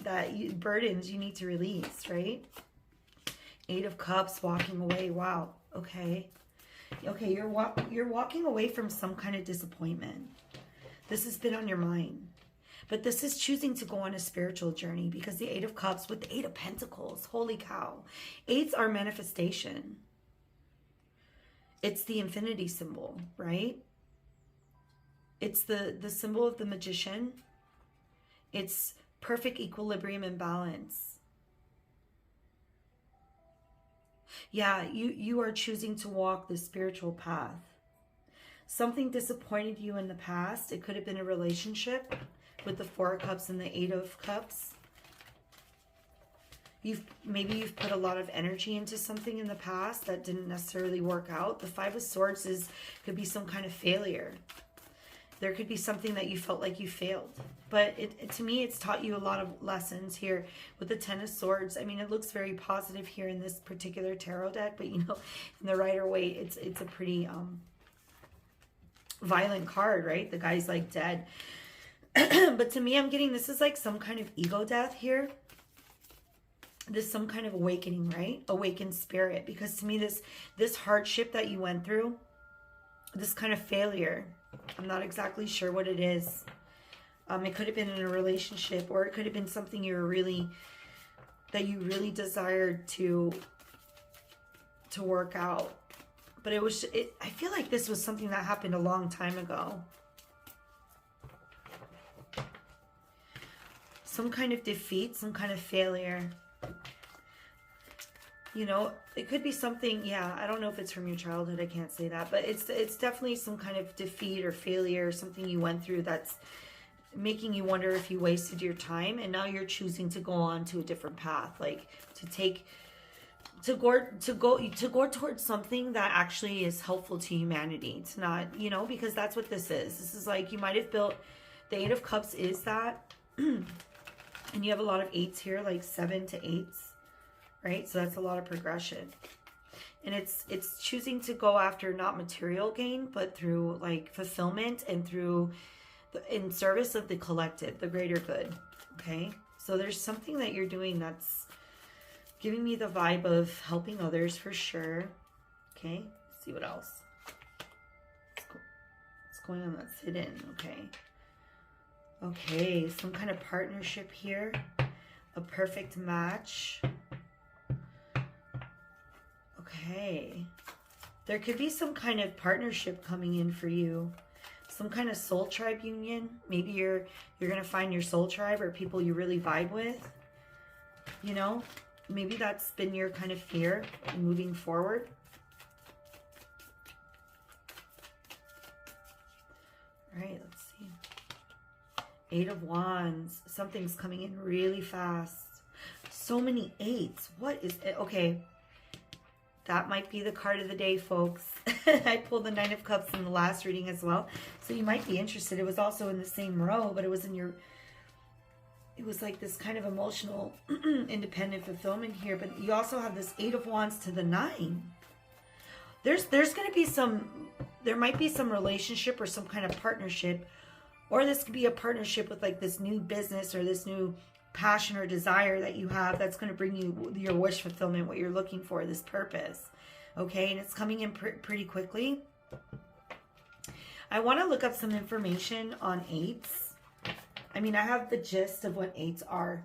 That burdens you need to release, right? Eight of Cups, walking away. Wow. Okay. Okay, you're walking away from some kind of disappointment. This has been on your mind. But this is choosing to go on a spiritual journey because the Eight of Cups with the Eight of Pentacles. Holy cow. Eights are manifestation. It's the infinity symbol, right? It's the symbol of the magician. It's perfect equilibrium and balance. Yeah, you are choosing to walk the spiritual path. Something disappointed you in the past. It could have been a relationship with the Four of Cups and the Eight of Cups. Maybe you've put a lot of energy into something in the past that didn't necessarily work out. The Five of Swords could be some kind of failure. There could be something that you felt like you failed. But to me, it's taught you a lot of lessons here with the Ten of Swords. I mean, it looks very positive here in this particular tarot deck. But, you know, in the Rider-Waite, it's a pretty violent card, right? The guy's, like, dead. But to me, I'm getting this is like some kind of ego death here. This some kind of awakening, right? Awakened spirit. Because to me, this hardship that you went through, this kind of failure, I'm not exactly sure what it is. It could have been in a relationship, or it could have been something you really desired to work out. But I feel like this was something that happened a long time ago. Some kind of defeat, some kind of failure. You know, it could be something, yeah, I don't know if it's from your childhood, I can't say that, but it's definitely some kind of defeat or failure, or something you went through that's making you wonder if you wasted your time, and now you're choosing to go on to a different path, like to go towards something that actually is helpful to humanity. It's not, you know, because that's what this is. This is like, you might have built, the Eight of Cups is that, and you have a lot of eights here, like 7 to 8s. Right? So that's a lot of progression. And it's choosing to go after not material gain, but through like fulfillment and through in service of the collective, the greater good. Okay? So there's something that you're doing that's giving me the vibe of helping others for sure. Okay? see what else. What's going on that's hidden? Okay. Okay, some kind of partnership here. A perfect match. Okay. There could be some kind of partnership coming in for you. Some kind of soul tribe union. Maybe you're going to find your soul tribe or people you really vibe with. You know, maybe that's been your kind of fear in moving forward. All right, let's see. 8 of Wands. Something's coming in really fast. So many 8s. What is it? Okay. That might be the card of the day, folks. I pulled the 9 of Cups in the last reading as well. So you might be interested. It was also in the same row, but it was in your... It was like this kind of emotional, independent fulfillment here. But you also have this 8 of Wands to the 9. There's going to be some... There might be some relationship or some kind of partnership. Or this could be a partnership with like this new business or this new passion or desire that you have that's going to bring you your wish fulfillment, what you're looking for, this purpose. Okay, and it's coming in pretty quickly. I want to look up some information on 8s. I mean, I have the gist of what 8s are,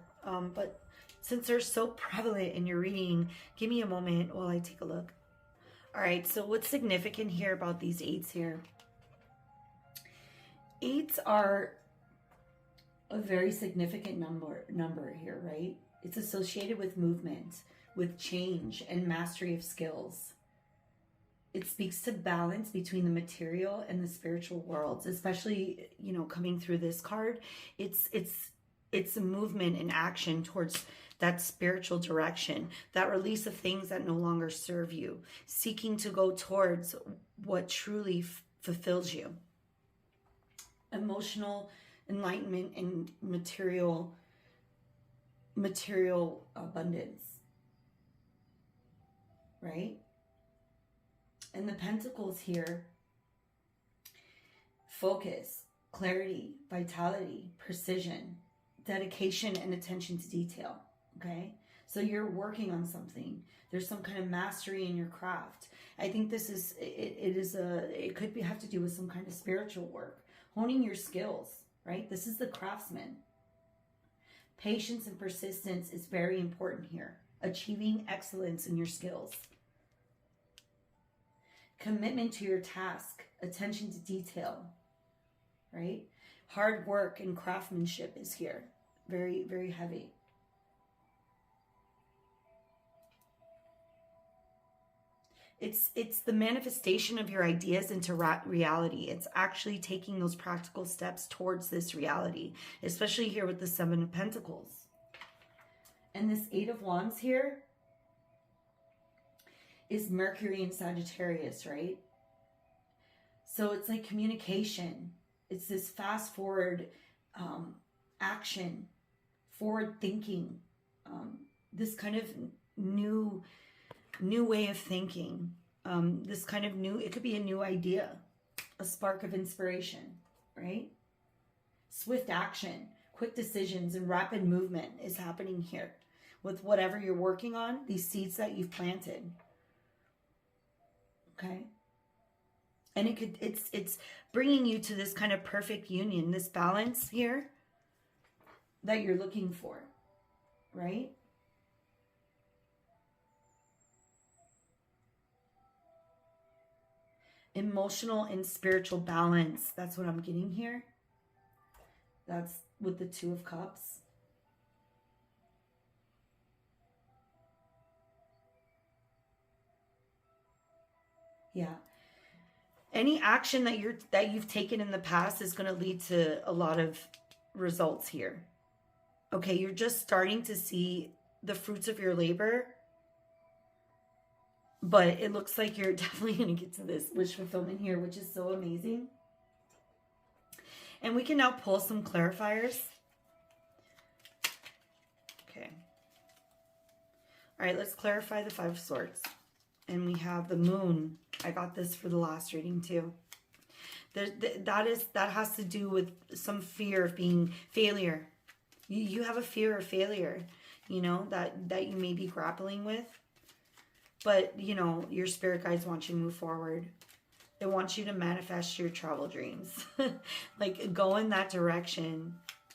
but since they're so prevalent in your reading, give me a moment while I take a look. All right, so what's significant here about these 8s here? 8s are a very significant number here, right? It's associated with movement, with change, and mastery of skills. It speaks to balance between the material and the spiritual worlds, especially, you know, coming through this card. It's a movement and action towards that spiritual direction, that release of things that no longer serve you, seeking to go towards what truly fulfills you. Emotional enlightenment and material abundance, right? And the Pentacles here, focus, clarity, vitality, precision, dedication, and attention to detail. Okay, so you're working on something. There's some kind of mastery in your craft. I think this is it could have to do with some kind of spiritual work, honing your skills, right? This is the craftsman. Patience and persistence is very important here. Achieving excellence in your skills. Commitment to your task, attention to detail, right? Hard work and craftsmanship is here. Very, very heavy. It's the manifestation of your ideas into reality. It's actually taking those practical steps towards this reality, especially here with the 7 of Pentacles. And this 8 of Wands here is Mercury in Sagittarius, right? So it's like communication. It's this fast forward action, forward thinking, this kind of new way of thinking, this kind of new, it could be a new idea, a spark of inspiration, right? Swift action, quick decisions, and rapid movement is happening here with whatever you're working on, these seeds that you've planted. Okay? And it's bringing you to this kind of perfect union, this balance here that you're looking for, right? Emotional and spiritual balance. That's what I'm getting here. That's with the 2 of Cups. Yeah. Any action that you've taken in the past is going to lead to a lot of results here. Okay, you're just starting to see the fruits of your labor. But it looks like you're definitely going to get to this wish fulfillment here, which is so amazing. And we can now pull some clarifiers. Okay. All right, let's clarify the 5 of Swords. And we have the Moon. I got this for the last reading too. That has to do with some fear of being failure. You have a fear of failure, you know, that you may be grappling with. But, you know, your spirit guides want you to move forward. They want you to manifest your travel dreams. Like, go in that direction,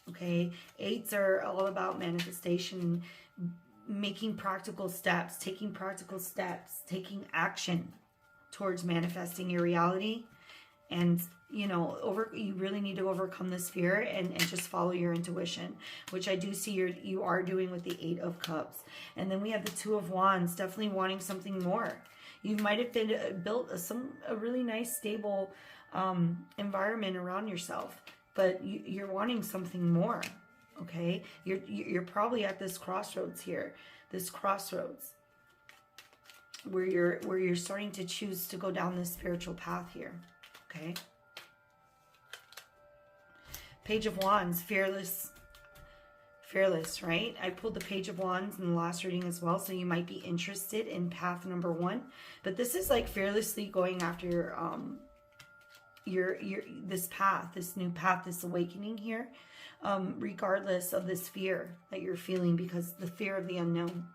okay? Eights are all about manifestation, making practical steps, taking action towards manifesting your reality. And, you know, you really need to overcome this fear and just follow your intuition, which I do see you are doing with the Eight of Cups. And then we have the Two of Wands, definitely wanting something more. You might have been built a really nice, stable environment around yourself, but you're wanting something more, okay? You're probably at this crossroads here, where you're starting to choose to go down this spiritual path here. Okay. Page of Wands, fearless, right? I pulled the Page of Wands in the last reading as well, so you might be interested in path number 1. But this is like fearlessly going after this path, this new path, this awakening here, regardless of this fear that you're feeling, because the fear of the unknown.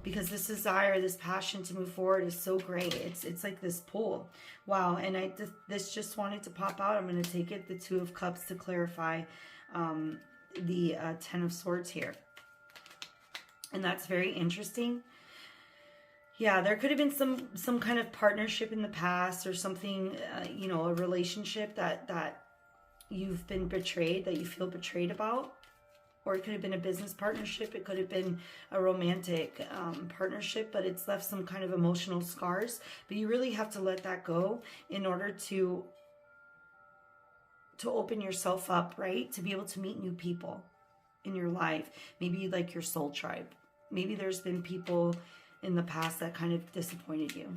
Because this desire, this passion to move forward is so great. It's like this pull. Wow. And this just wanted to pop out. I'm going to take it, the Two of Cups, to clarify the Ten of Swords here. And that's very interesting. Yeah, there could have been some kind of partnership in the past, or something, you know, a relationship that you've been betrayed, that you feel betrayed about. Or it could have been a business partnership. It could have been a romantic partnership, but it's left some kind of emotional scars. But you really have to let that go in order to open yourself up, right? To be able to meet new people in your life. Maybe like your soul tribe. Maybe there's been people in the past that kind of disappointed you.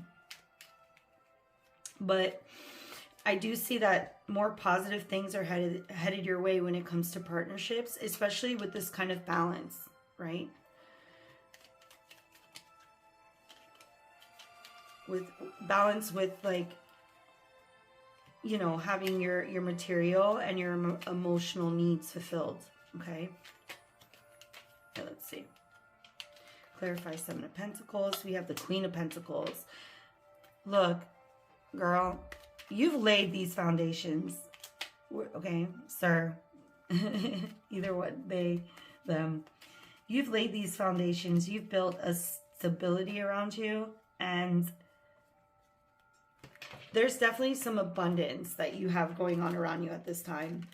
But I do see that more positive things are headed your way when it comes to partnerships, especially with this kind of balance, right? With balance with, like, you know, having your material and your emotional needs fulfilled, okay? Okay, let's see. Clarify Seven of Pentacles. We have the Queen of Pentacles. Look, girl, you've laid these foundations, okay, sir, either what, they, them. You've laid these foundations. You've built a stability around you, and there's definitely some abundance that you have going on around you at this time.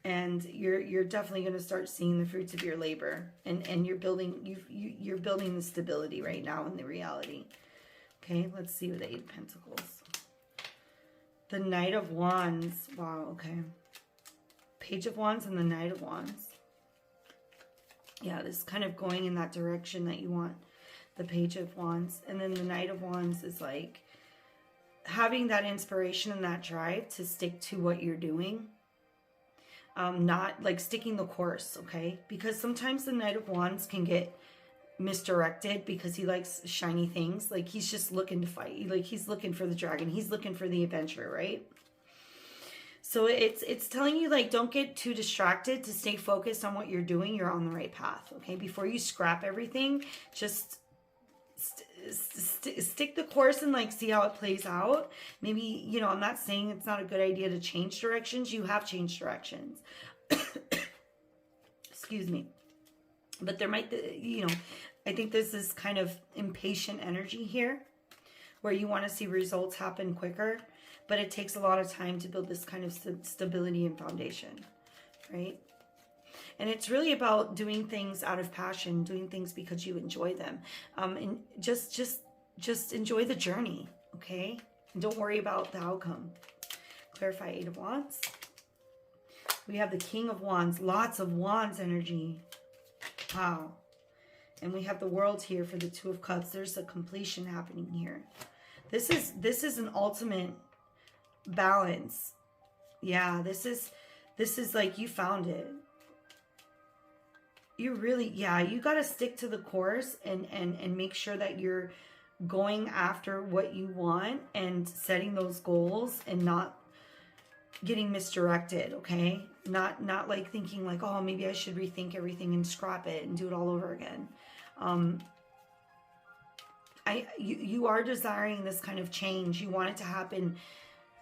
And you're definitely going to start seeing the fruits of your labor, and you're building you're building the stability right now in the reality. Okay, let's see with the Eight of Pentacles. The Knight of Wands. Wow, okay. Page of Wands and the Knight of Wands. Yeah, this is kind of going in that direction that you want. The Page of Wands. And then the Knight of Wands is like having that inspiration and that drive to stick to what you're doing. Not like sticking the course, okay? Because sometimes the Knight of Wands can get misdirected because he likes shiny things. Like, he's just looking to fight. Like, he's looking for the dragon. He's looking for the adventure, right? So it's telling you, like, don't get too distracted, to stay focused on what you're doing. You're on the right path, okay? Before you scrap everything, just stick the course and, like, see how it plays out. Maybe, you know, I'm not saying it's not a good idea to change directions. You have changed directions. Excuse me. But there might, you know, I think there's this kind of impatient energy here where you want to see results happen quicker, but it takes a lot of time to build this kind of stability and foundation, right? And it's really about doing things out of passion, doing things because you enjoy them. And just enjoy the journey, okay? And don't worry about the outcome. Clarify Eight of Wands. We have the King of Wands, lots of Wands energy. Wow. And we have the World here for the Two of Cups. There's a completion happening here. This is an ultimate balance. Yeah, this is like you found it. You really, yeah, you got to stick to the course and make sure that you're going after what you want and setting those goals and not getting misdirected, okay? Not like thinking like, oh, maybe I should rethink everything and scrap it and do it all over again. You are desiring this kind of change. You want it to happen,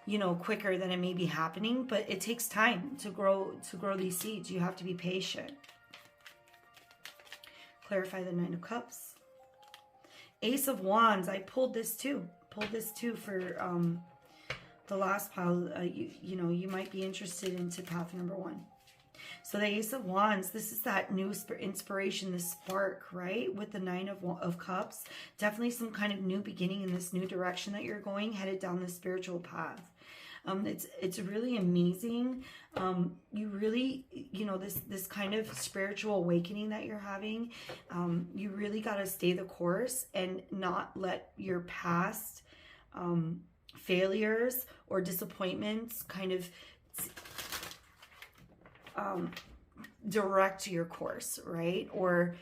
you know, quicker than it may be happening, but it takes time to grow these seeds. You have to be patient. Clarify the Nine of Cups. Ace of Wands. I pulled this too. For the last pile. You know, you might be interested into path number 1. So the Ace of Wands, this is that new inspiration, this spark, right? With the Nine of Cups. Definitely some kind of new beginning in this new direction that you're going, headed down this spiritual path. It's really amazing. You really, you know, this kind of spiritual awakening that you're having, you really got to stay the course and not let your past failures or disappointments kind of direct your course, right? Or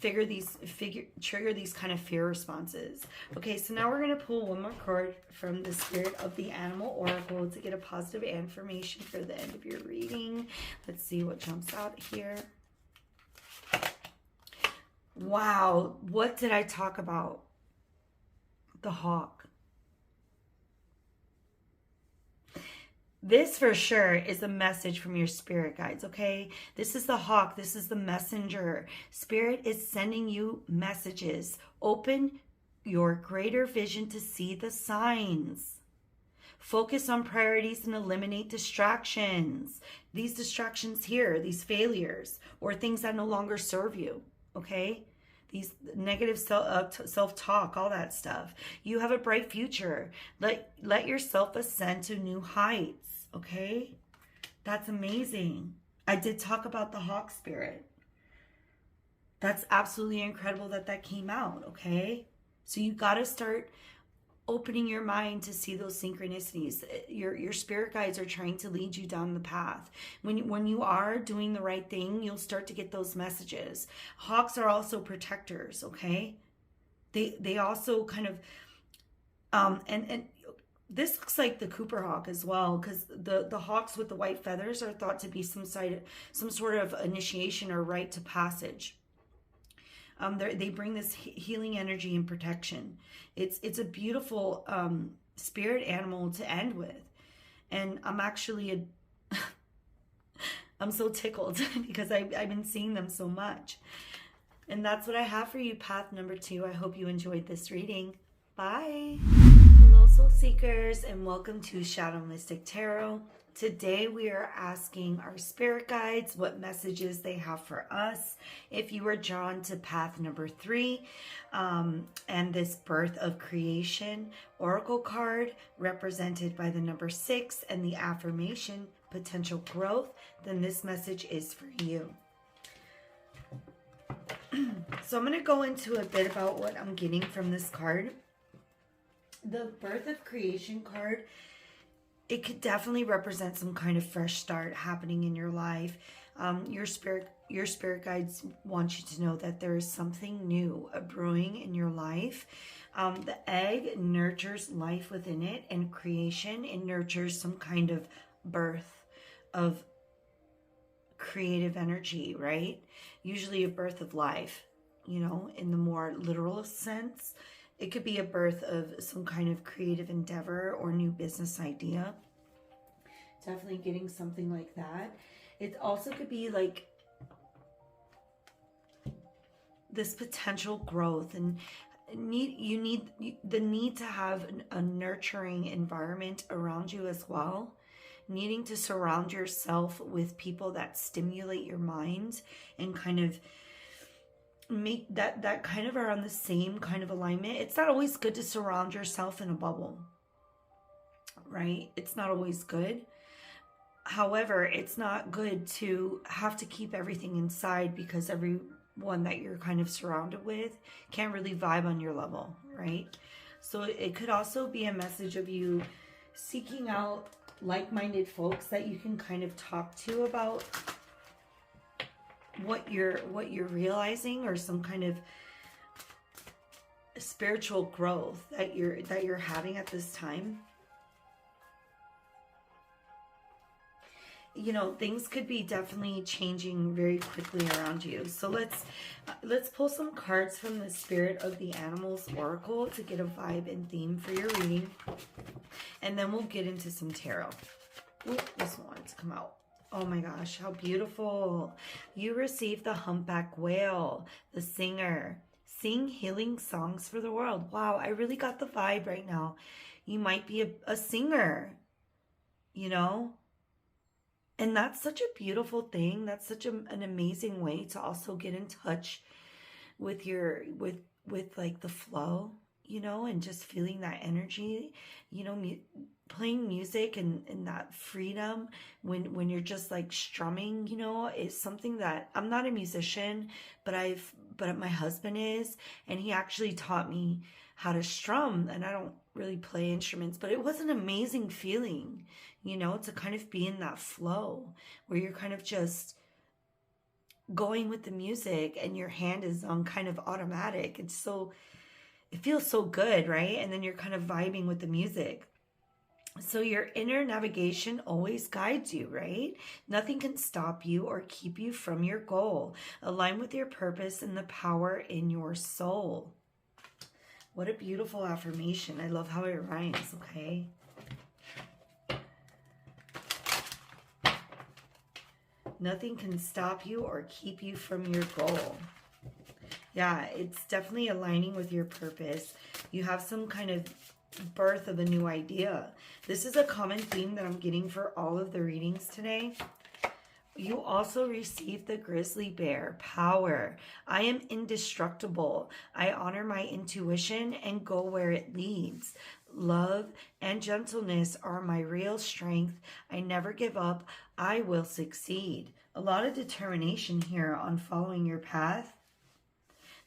trigger these kind of fear responses. Okay, so now we're going to pull one more card from the Spirit of the Animal Oracle to get a positive affirmation for the end of your reading. Let's see what jumps out here. Wow, what did I talk about? The hawk. This for sure is a message from your spirit guides, okay? This is the hawk. This is the messenger. Spirit is sending you messages. Open your greater vision to see the signs. Focus on priorities and eliminate distractions. These distractions here, these failures, or things that no longer serve you, okay? These negative self-talk, all that stuff. You have a bright future. Let yourself ascend to new heights. Okay, that's amazing. I did talk about the hawk spirit. That's absolutely incredible that came out. Okay, so you got to start opening your mind to see those synchronicities. Your spirit guides are trying to lead you down the path. When you are doing the right thing, you'll start to get those messages. Hawks are also protectors. Okay, they also kind of and this looks like the Cooper hawk as well, because the hawks with the white feathers are thought to be some sort of initiation or rite to passage. They bring this healing energy and protection. It's a beautiful spirit animal to end with. And I'm actually I'm so tickled because I've been seeing them so much. And that's what I have for you, path number 2. I hope you enjoyed this reading. Bye. Hello, soul seekers, and welcome to Shadow Mystic Tarot. Today we are asking our spirit guides what messages they have for us. If you were drawn to path number 3 and this birth of creation oracle card represented by the number 6 and the affirmation potential growth, then this message is for you. So I'm going to go into a bit about what I'm getting from this card. The birth of creation card, it could definitely represent some kind of fresh start happening in your life. Your spirit guides want you to know that there is something new brewing in your life. The egg nurtures life within it, and creation, it nurtures some kind of birth of creative energy, right? Usually a birth of life, you know, in the more literal sense. It could be a birth of some kind of creative endeavor or new business idea. Definitely getting something like that. It also could be like this potential growth, and you need the need to have a nurturing environment around you as well. Needing to surround yourself with people that stimulate your mind and kind of make that kind of are on the same kind of alignment. It's not always good to surround yourself in a bubble, right? It's not always good. However, it's not good to have to keep everything inside because everyone that you're kind of surrounded with can't really vibe on your level, right? So it could also be a message of you seeking out like-minded folks that you can kind of talk to about what you're realizing, or some kind of spiritual growth that you're having at this time. you know, things could be definitely changing very quickly around you. So let's pull some cards from the Spirit of the Animals Oracle to get a vibe and theme for your reading. And then we'll get into some tarot. Ooh, this one wanted to come out. Oh my gosh, how beautiful. You received the humpback whale, the singer. Sing healing songs for the world. Wow, I really got the vibe right now. You might be a singer, you know? And that's such a beautiful thing. That's such an amazing way to also get in touch with your, with like the flow, you know, and just feeling that energy, you know, playing music and that freedom when you're just like strumming, you know, is something that I'm not a musician, but my husband is, and he actually taught me how to strum, and I don't really play instruments, but it was an amazing feeling, you know, to kind of be in that flow where you're kind of just going with the music and your hand is on kind of automatic. It feels so good, right? And then you're kind of vibing with the music. So your inner navigation always guides you, right? Nothing can stop you or keep you from your goal. Align with your purpose and the power in your soul. What a beautiful affirmation. I love how it rhymes, okay? Nothing can stop you or keep you from your goal. Yeah, it's definitely aligning with your purpose. You have some kind of birth of a new idea. This is a common theme that I'm getting for all of the readings today. You also receive the grizzly bear, power. I am indestructible. I honor my intuition and go where it leads. Love and gentleness are my real strength. I never give up. I will succeed. A lot of determination here on following your path.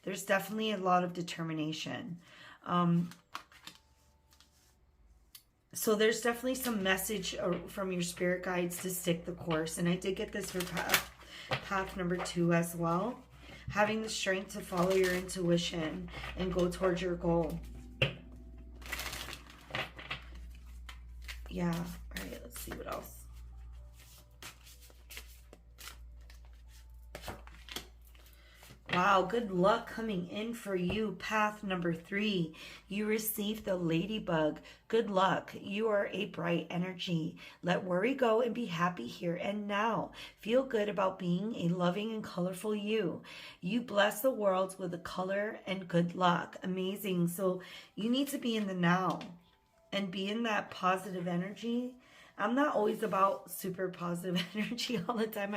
There's definitely a lot of determination. So there's definitely some message from your spirit guides to stick the course. And I did get this for path number 2 as well. Having the strength to follow your intuition and go towards your goal. Yeah. All right, let's see what else. Wow, good luck coming in for you. Path number 3, you receive the ladybug. Good luck. You are a bright energy. Let worry go and be happy here and now. Feel good about being a loving and colorful you. You bless the world with a color and good luck. Amazing. So you need to be in the now and be in that positive energy. I'm not always about super positive energy all the time.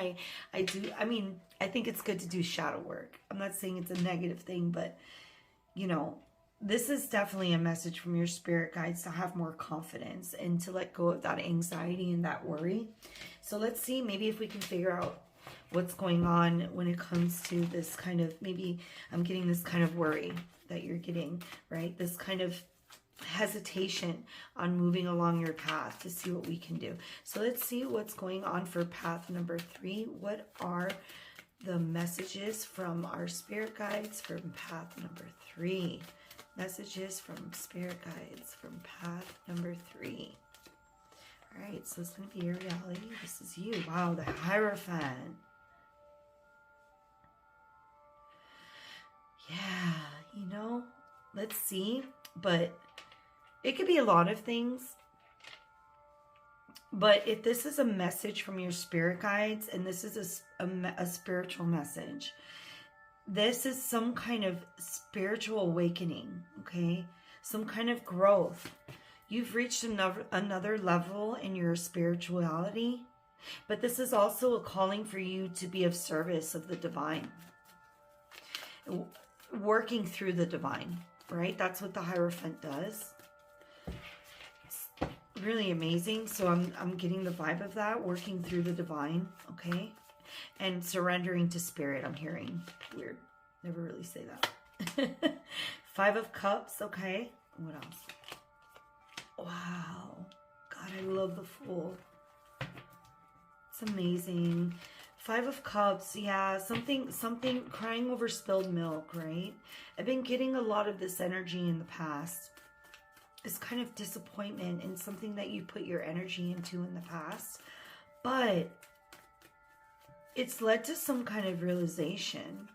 I think it's good to do shadow work. I'm not saying it's a negative thing, but, you know, this is definitely a message from your spirit guides to have more confidence and to let go of that anxiety and that worry. So let's see, maybe if we can figure out what's going on when it comes to this kind of, maybe I'm getting this kind of worry that you're getting, right? This kind of hesitation on moving along your path, to see what we can do. So let's see what's going on for path number 3. What are the messages from our spirit guides from path number 3? Messages from spirit guides from path number 3. All right, so it's going to be your reality. This is you. Wow, the Hierophant. Yeah, you know, let's see. But it could be a lot of things. But if this is a message from your spirit guides, and this is a spiritual message, this is some kind of spiritual awakening, okay? Some kind of growth. You've reached another level in your spirituality, but this is also a calling for you to be of service of the divine. Working through the divine, right? That's what the Hierophant does. Really amazing. So I'm getting the vibe of that, working through the divine, okay? And surrendering to spirit, I'm hearing. Weird. Never really say that. 5 of Cups, okay? What else? Wow. God, I love the Fool. It's amazing. 5 of Cups, yeah, something crying over spilled milk, right? I've been getting a lot of this energy in the past. It's kind of disappointment in something that you put your energy into in the past. but it's led to some kind of realization.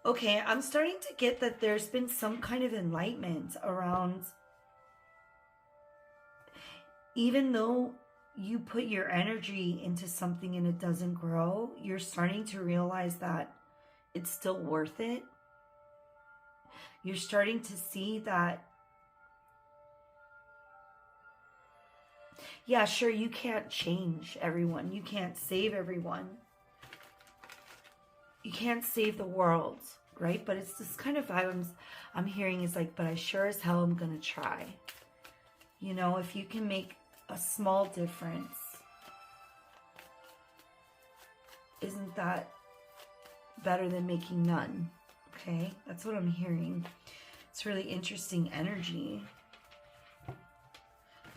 Okay, I'm starting to get that there's been some kind of enlightenment around, even though you put your energy into something and it doesn't grow, you're starting to realize that it's still worth it. You're starting to see that, yeah, sure, you can't change everyone. You can't save everyone. You can't save the world, right? But it's this kind of vibe I'm hearing is like, but I sure as hell am going to try. You know, if you can make a small difference, isn't that better than making none? Okay, that's what I'm hearing. It's really interesting energy.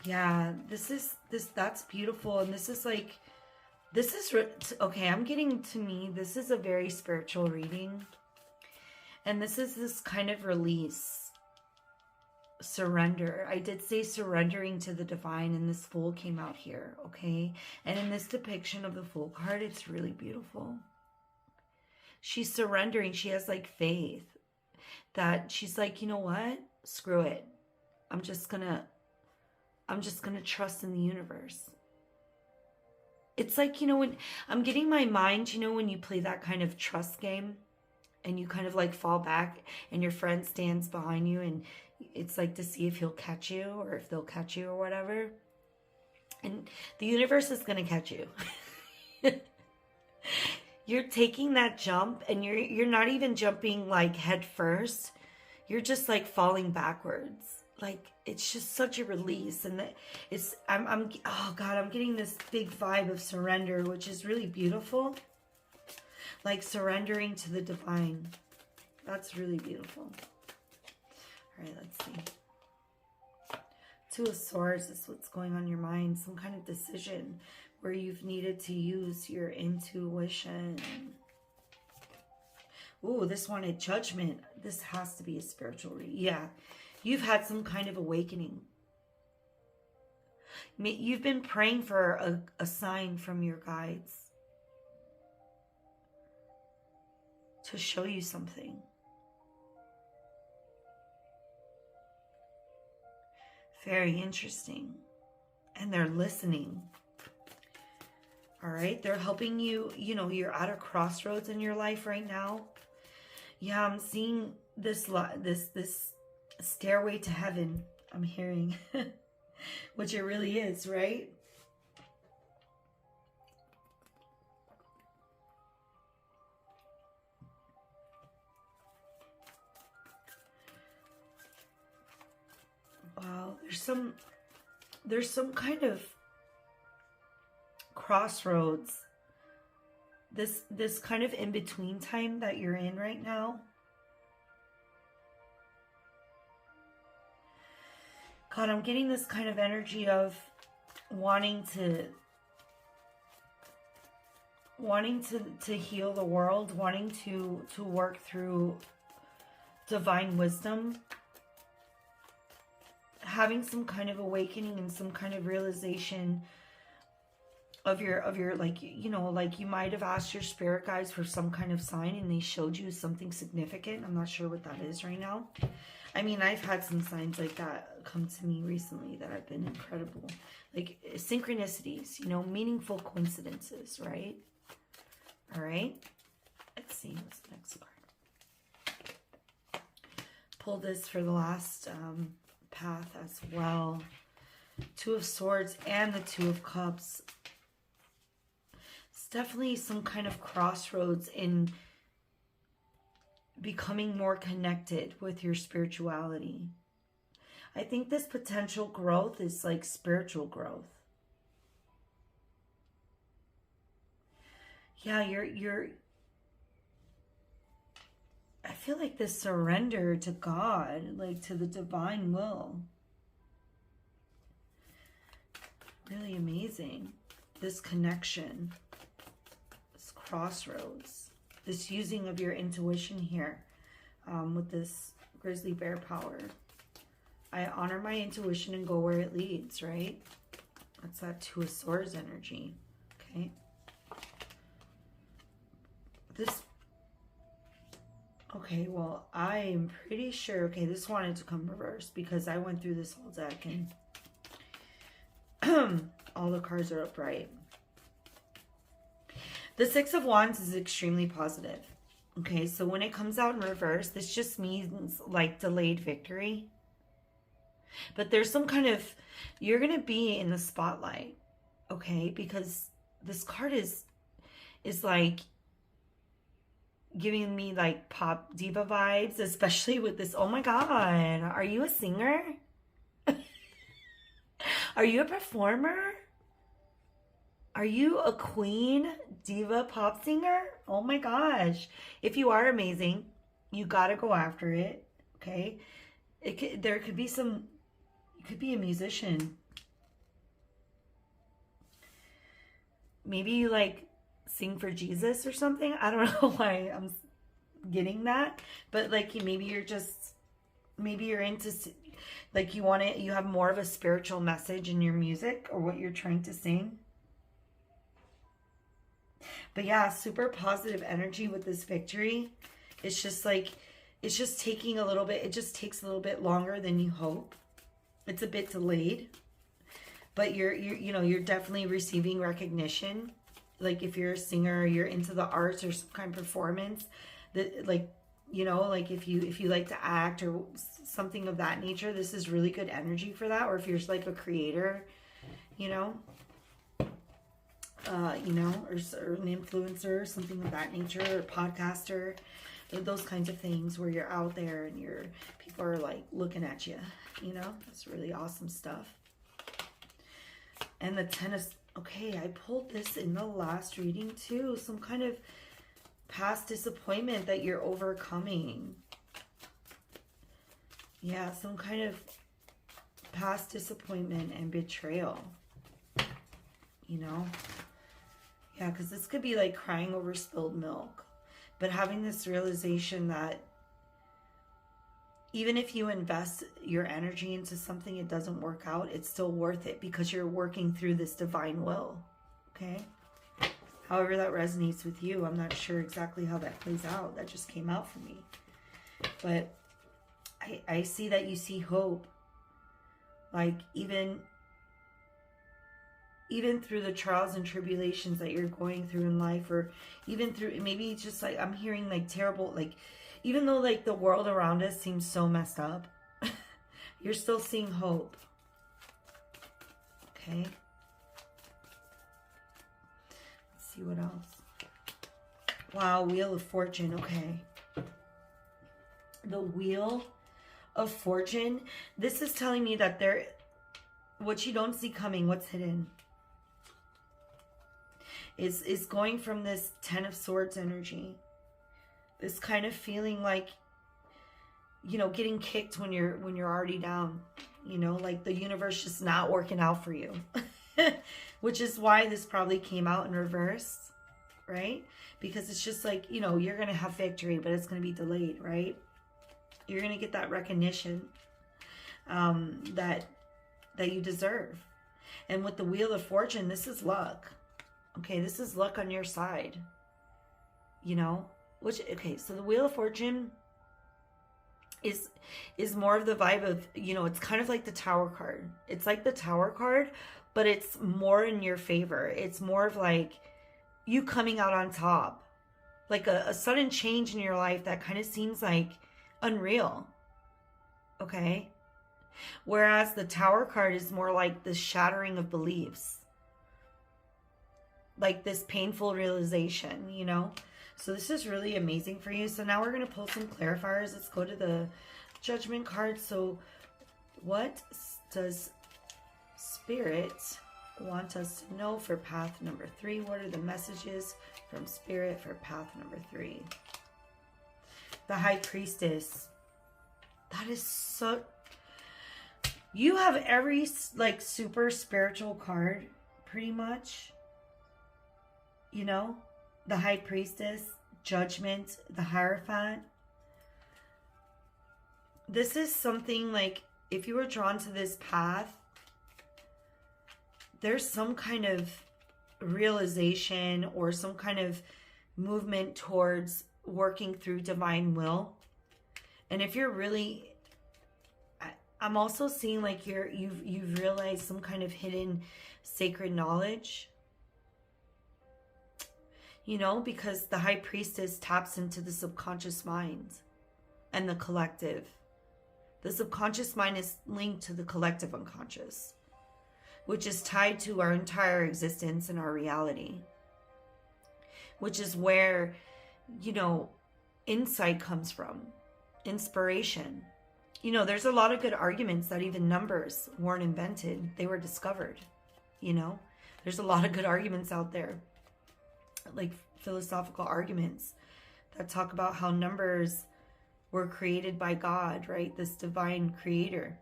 Yeah, that's beautiful. And this is like, okay, I'm getting, to me, this is a very spiritual reading. And this is this kind of release, surrender. I did say surrendering to the divine, and this Fool came out here, okay? And in this depiction of the Fool card, it's really beautiful. She's surrendering. She has like faith that she's like, you know what? Screw it. I'm just gonna trust in the universe. It's like, you know, when I'm getting my mind, you know, when you play that kind of trust game and you kind of like fall back and your friend stands behind you and it's like to see if he'll catch you or if they'll catch you or whatever. And the universe is going to catch you. You're taking that jump and you're not even jumping like head first. You're just like falling backwards. Like, it's just such a release. And oh God, I'm getting this big vibe of surrender, which is really beautiful. Like surrendering to the divine. That's really beautiful. All right, let's see. Two of Swords is what's going on in your mind. Some kind of decision where you've needed to use your intuition. Ooh, this wanted Judgment. This has to be a spiritual reading. Yeah. You've had some kind of awakening. You've been praying for a sign from your guides to show you something. Very interesting. And they're listening. All right. They're helping you. You know, you're at a crossroads in your life right now. Yeah, I'm seeing this stairway to heaven, I'm hearing. Which it really is, right? Wow, there's some kind of crossroads. This kind of in-between time that you're in right now. God, I'm getting this kind of energy of wanting to heal the world, wanting to work through divine wisdom, having some kind of awakening and some kind of realization of your like, you know, like you might have asked your spirit guides for some kind of sign and they showed you something significant. I'm not sure what that is right now. I mean, I've had some signs like that come to me recently that have been incredible. Like synchronicities, you know, meaningful coincidences, right? All right. Let's see. What's the next card? Pull this for the last path as well. Two of Swords and the Two of Cups. It's definitely some kind of crossroads in becoming more connected with your spirituality. I think this potential growth is like spiritual growth. Yeah, I feel like this surrender to God, like to the divine will. Really amazing. This connection, this crossroads. This using of your intuition here with this grizzly bear power. I honor my intuition and go where it leads, right? That's that Two of Swords energy. Okay. This, okay, well, I'm pretty sure, okay, this wanted to come reversed because I went through this whole deck and all the cards are upright. The Six of Wands is extremely positive. Okay, so when it comes out in reverse, this just means like delayed victory. But there's some kind of, you're going to be in the spotlight, okay? Because this card is like giving me like pop diva vibes, especially with this. Oh my God, are you a singer? Are you a performer? Are you a queen, diva, pop singer? Oh my gosh. If you are amazing, you got to go after it, okay? There could be some, you could be a musician. Maybe you like sing for Jesus or something. I don't know why I'm getting that. But like maybe you're just, maybe you're into, like you want it, you have more of a spiritual message in your music or what you're trying to sing. But yeah, super positive energy with this victory. It's just like, it's just taking a little bit, it just takes a little bit longer than you hope. It's a bit delayed, but you're definitely receiving recognition. Like if you're a singer, you're into the arts or some kind of performance, that like, you know, like if you like to act or something of that nature, this is really good energy for that. Or if you're like a creator, you know, or an influencer, something of that nature, or podcaster, those kinds of things where you're out there and people are like looking at you, you know, that's really awesome stuff. And the Ten of, okay, I pulled this in the last reading too, some kind of past disappointment that you're overcoming. Yeah, some kind of past disappointment and betrayal, you know. Yeah, because this could be like crying over spilled milk. But having this realization that even if you invest your energy into something, it doesn't work out, it's still worth it because you're working through this divine will. Okay? However that resonates with you. I'm not sure exactly how that plays out. That just came out for me. But I see that you see hope. Like even through the trials and tribulations that you're going through in life, or even through, maybe just like, I'm hearing like terrible, like, even though like the world around us seems so messed up, you're still seeing hope. Okay. Let's see what else. Wow, Wheel of Fortune. Okay. The Wheel of Fortune. This is telling me that what you don't see coming, what's hidden, is going from this Ten of Swords energy. This kind of feeling like, you know, getting kicked when you're already down. You know, like the universe just not working out for you. Which is why this probably came out in reverse, right? Because it's just like, you know, you're going to have victory, but it's going to be delayed, right? You're going to get that recognition that you deserve. And with the Wheel of Fortune, this is luck. Okay, this is luck on your side. You know? Okay, so the Wheel of Fortune is more of the vibe of, you know, it's kind of like the Tower card. It's like the Tower card, but it's more in your favor. It's more of like you coming out on top. Like a sudden change in your life that kind of seems like unreal. Okay? Whereas the Tower card is more like the shattering of beliefs. Like this painful realization, you know? So this is really amazing for you. So now we're going to pull some clarifiers. Let's go to the Judgment card. So what does Spirit want us to know for path number 3? What are the messages from Spirit for path number 3? The High Priestess. That is so... You have every like super spiritual card pretty much. You know, the High Priestess, Judgment, the Hierophant. This is something like if you were drawn to this path, there's some kind of realization or some kind of movement towards working through divine will. And if you're really, I'm also seeing like you've realized some kind of hidden sacred knowledge, you know, because the high priestess taps into the subconscious mind and the collective. The subconscious mind is linked to the collective unconscious, which is tied to our entire existence and our reality, which is where, you know, insight comes from, inspiration. You know, there's a lot of good arguments that even numbers weren't invented. They were discovered, you know. There's a lot of good arguments out there, like philosophical arguments that talk about how numbers were created by God, right? This divine creator,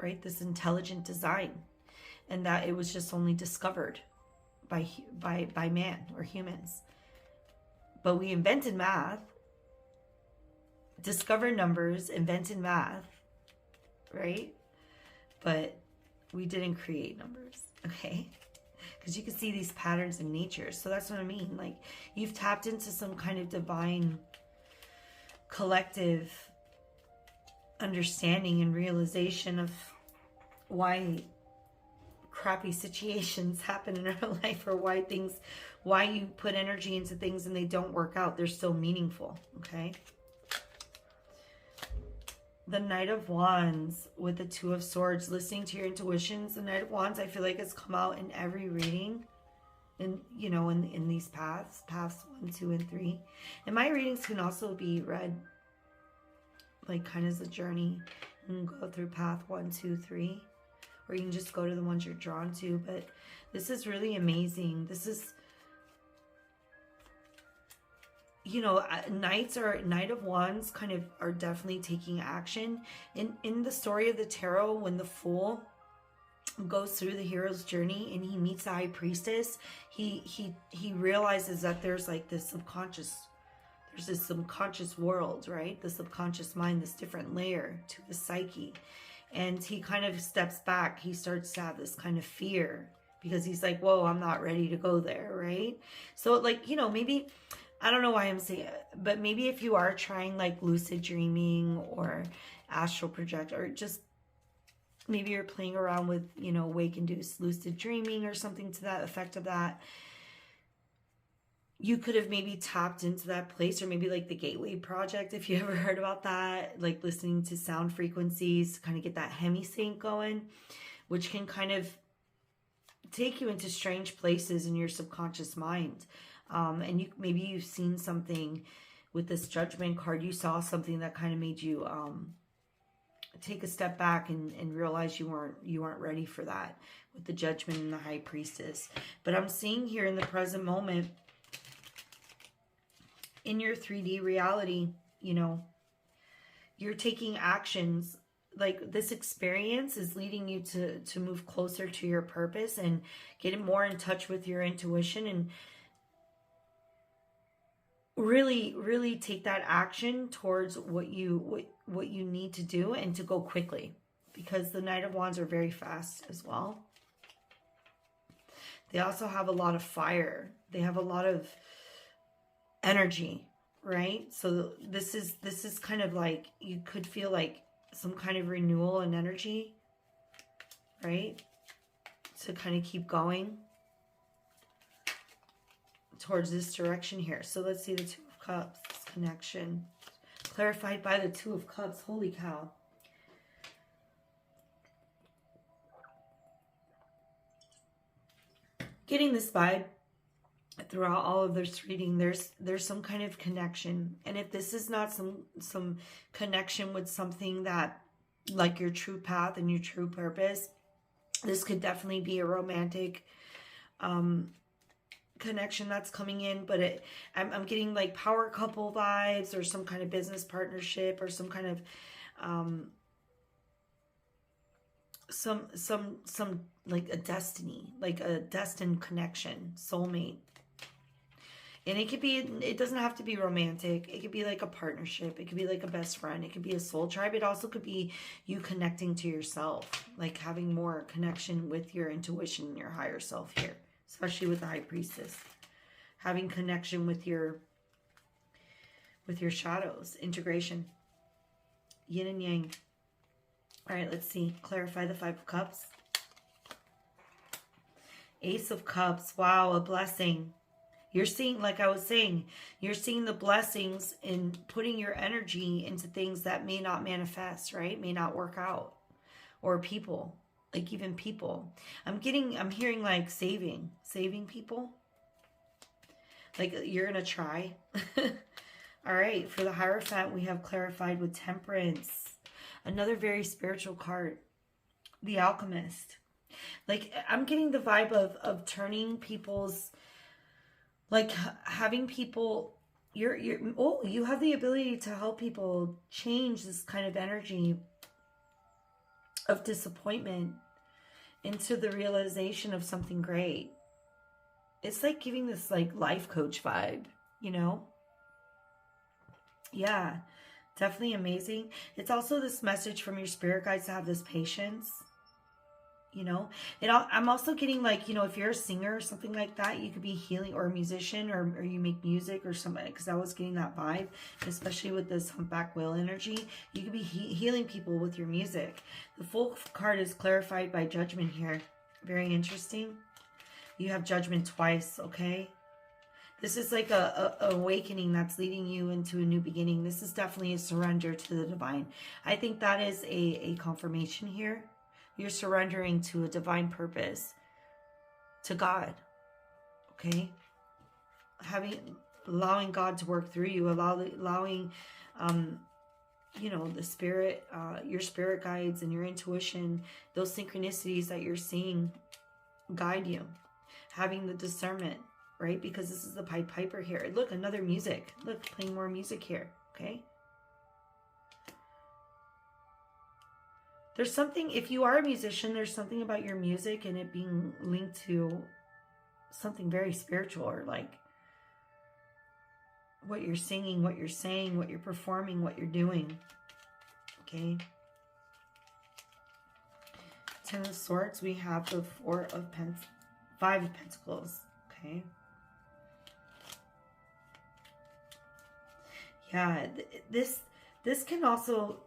right? This intelligent design, and that it was just only discovered by man or humans. But we invented math, discovered numbers, invented math, right? But we didn't create numbers, okay? Because you can see these patterns in nature. So that's what I mean. Like, you've tapped into some kind of divine collective understanding and realization of why crappy situations happen in our life, or why you put energy into things and they don't work out. They're still meaningful, okay? The Knight of Wands with the Two of Swords, listening to your intuitions. The Knight of Wands, I feel like, has come out in every reading, in, you know, in these paths 1, 2, and 3. And my readings can also be read like kind of as a journey. You can go through path 1, 2, 3, or you can just go to the ones you're drawn to. But this is really amazing. This is, you know, Knight of Wands kind of are definitely taking action. In the story of the tarot, when the Fool goes through the hero's journey and he meets the High Priestess, he realizes that there's like this subconscious world, right? The subconscious mind, this different layer to the psyche. And he kind of steps back. He starts to have this kind of fear because he's like, whoa, I'm not ready to go there, right? So, like, you know, maybe, I don't know why I'm saying it, but maybe if you are trying like lucid dreaming or astral project, or just maybe you're playing around with, you know, wake-induced lucid dreaming or something to that effect of that, you could have maybe tapped into that place, or maybe like the Gateway Project, if you ever heard about that, like listening to sound frequencies to kind of get that hemisync going, which can kind of take you into strange places in your subconscious mind. And maybe you've seen something with this Judgment card. You saw something that kind of made you take a step back and realize you weren't ready for that with the Judgment and the High Priestess. But I'm seeing here in the present moment, in your 3D reality, you know, you're taking actions. Like, this experience is leading you to move closer to your purpose and getting more in touch with your intuition, and really take that action towards what you need to do, and to go quickly, because the Knight of Wands are very fast as well. They also have a lot of fire. They have a lot of energy, right? So this is kind of like, you could feel like some kind of renewal and energy, right? To kind of keep going towards this direction here. So let's see the Two of Cups, this connection clarified by the Two of Cups. Holy cow. Getting this vibe throughout all of this reading, there's some kind of connection. And if this is not some connection with something that, like your true path and your true purpose, this could definitely be a romantic connection that's coming in. But I'm getting like power couple vibes, or some kind of business partnership, or some kind of some like a destiny, like a destined connection, soulmate. And it doesn't have to be romantic. It could be like a partnership. It could be like a best friend. It could be a soul tribe. It also could be you connecting to yourself, like having more connection with your intuition and your higher self here, especially with the High Priestess. Having connection with your shadows, integration, yin and yang. All right, let's see. Clarify the Five of Cups. Ace of Cups. Wow, a blessing. You're seeing, like I was saying, you're seeing the blessings in putting your energy into things that may not manifest, right? May not work out. Or people, like even people. I'm hearing like saving people. Like you're going to try. All right, for the Hierophant, we have clarified with Temperance. Another very spiritual card. The Alchemist. Like I'm getting the vibe of turning people's, like having people, you have the ability to help people change this kind of energy of disappointment into the realization of something great. It's like giving this like life coach vibe, you know? Yeah, definitely amazing. It's also this message from your spirit guides to have this patience. You know, I'm also getting like, you know, if you're a singer or something like that, you could be healing, or a musician, or you make music or something, because I was getting that vibe, especially with this humpback whale energy. You could be healing people with your music. The Fool card is clarified by Judgment here. Very interesting. You have Judgment twice, okay? This is like a awakening that's leading you into a new beginning. This is definitely a surrender to the divine. I think that is a confirmation here. You're surrendering to a divine purpose, to God, okay? Allowing God to work through you, allowing, you know, the spirit, your spirit guides and your intuition, those synchronicities that you're seeing guide you. Having the discernment, right? Because this is the Pied Piper here. Look, another music. Look, playing more music here, okay? There's something, if you are a musician, there's something about your music and it being linked to something very spiritual, or like what you're singing, what you're saying, what you're performing, what you're doing. Okay. Ten of Swords, we have the Five of Pentacles. Okay. Yeah, this can also,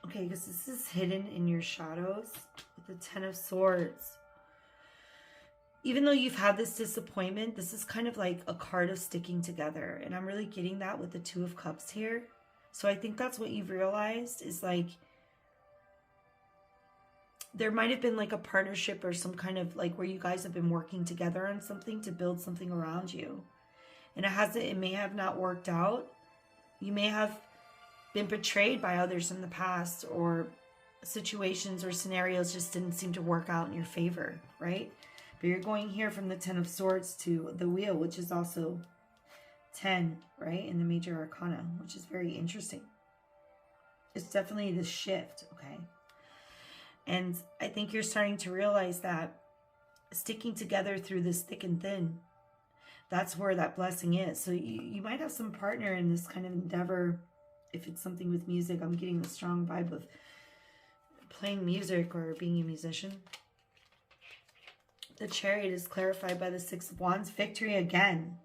okay, because this is hidden in your shadows with the Ten of Swords. Even though you've had this disappointment, this is kind of like a card of sticking together. And I'm really getting that with the Two of Cups here. So I think that's what you've realized is like, there might have been like a partnership or some kind of like where you guys have been working together on something to build something around you. And it may have not worked out. You may have been betrayed by others in the past, or situations or scenarios just didn't seem to work out in your favor, right? But you're going here from the Ten of Swords to the Wheel, which is also 10, right? In the Major Arcana, which is very interesting. It's definitely this shift, okay? And I think you're starting to realize that sticking together through this thick and thin, that's where that blessing is. So you might have some partner in this kind of endeavor. If it's something with music, I'm getting the strong vibe of playing music or being a musician. The Chariot is clarified by the Six of Wands. Victory again.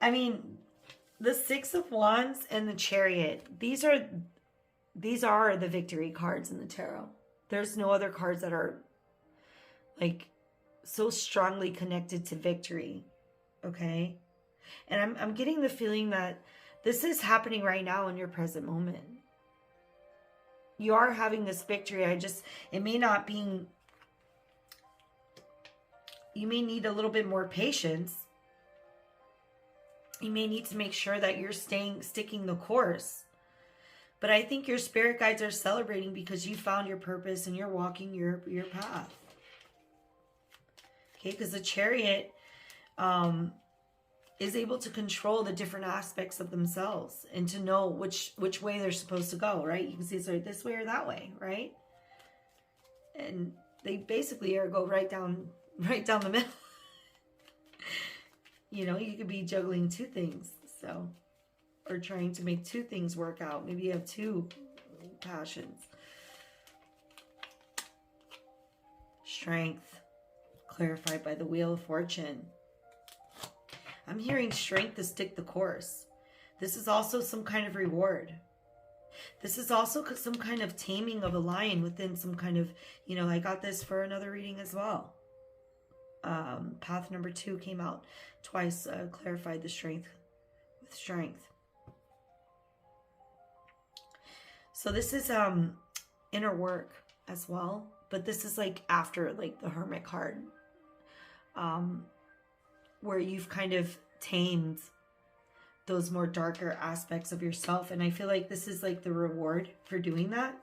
I mean, the Six of Wands and the Chariot, these are the victory cards in the tarot. There's no other cards that are like so strongly connected to victory. Okay? And I'm getting the feeling that this is happening right now in your present moment. You are having this victory. It may not be, you may need a little bit more patience. You may need to make sure that you're sticking the course. But I think your spirit guides are celebrating because you found your purpose and you're walking your path. Okay, because the Chariot is able to control the different aspects of themselves and to know which way they're supposed to go, right? You can see it's like this way or that way, right? And they basically go right down the middle. You know, you could be juggling two things. So, or trying to make two things work out. Maybe you have two passions. Strength, clarified by the Wheel of Fortune. I'm hearing strength to stick the course. This is also some kind of reward. This is also some kind of taming of a lion within some kind of, you know, I got this for another reading as well. Path number 2 came out twice, clarified the strength with strength. So this is inner work as well, but this is like after like the Hermit card, where you've kind of tamed those more darker aspects of yourself. And I feel like this is like the reward for doing that.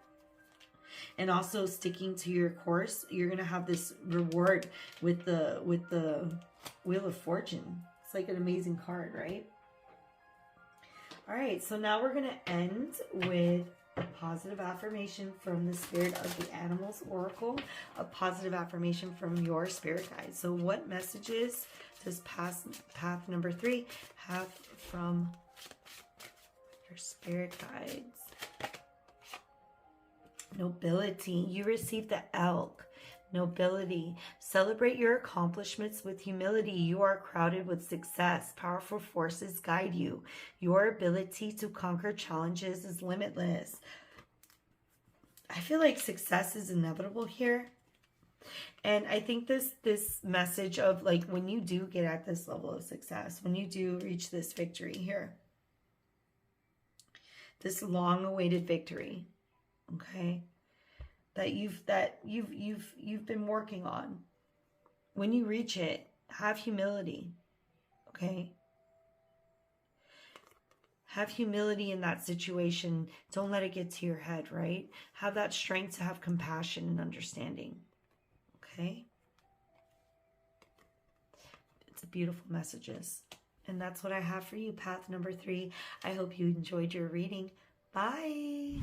And also sticking to your course, you're going to have this reward with the Wheel of Fortune. It's like an amazing card, right? All right, so now we're going to end with a positive affirmation from the Spirit of the Animals Oracle, a positive affirmation from your spirit guide. So what messages does path number 3 have from your spirit guides? Nobility. You received the elk. Nobility. Celebrate your accomplishments with humility. You are crowded with success. Powerful forces guide you. Your ability to conquer challenges is limitless. I feel like success is inevitable here. And I think this message of like when you do get at this level of success, when you do reach this victory here, this long-awaited victory, okay, that you've been working on. When you reach it, have humility, okay? Have humility in that situation. Don't let it get to your head, right? Have that strength to have compassion and understanding, okay? It's beautiful messages. And that's what I have for you, path number 3. I hope you enjoyed your reading. Bye.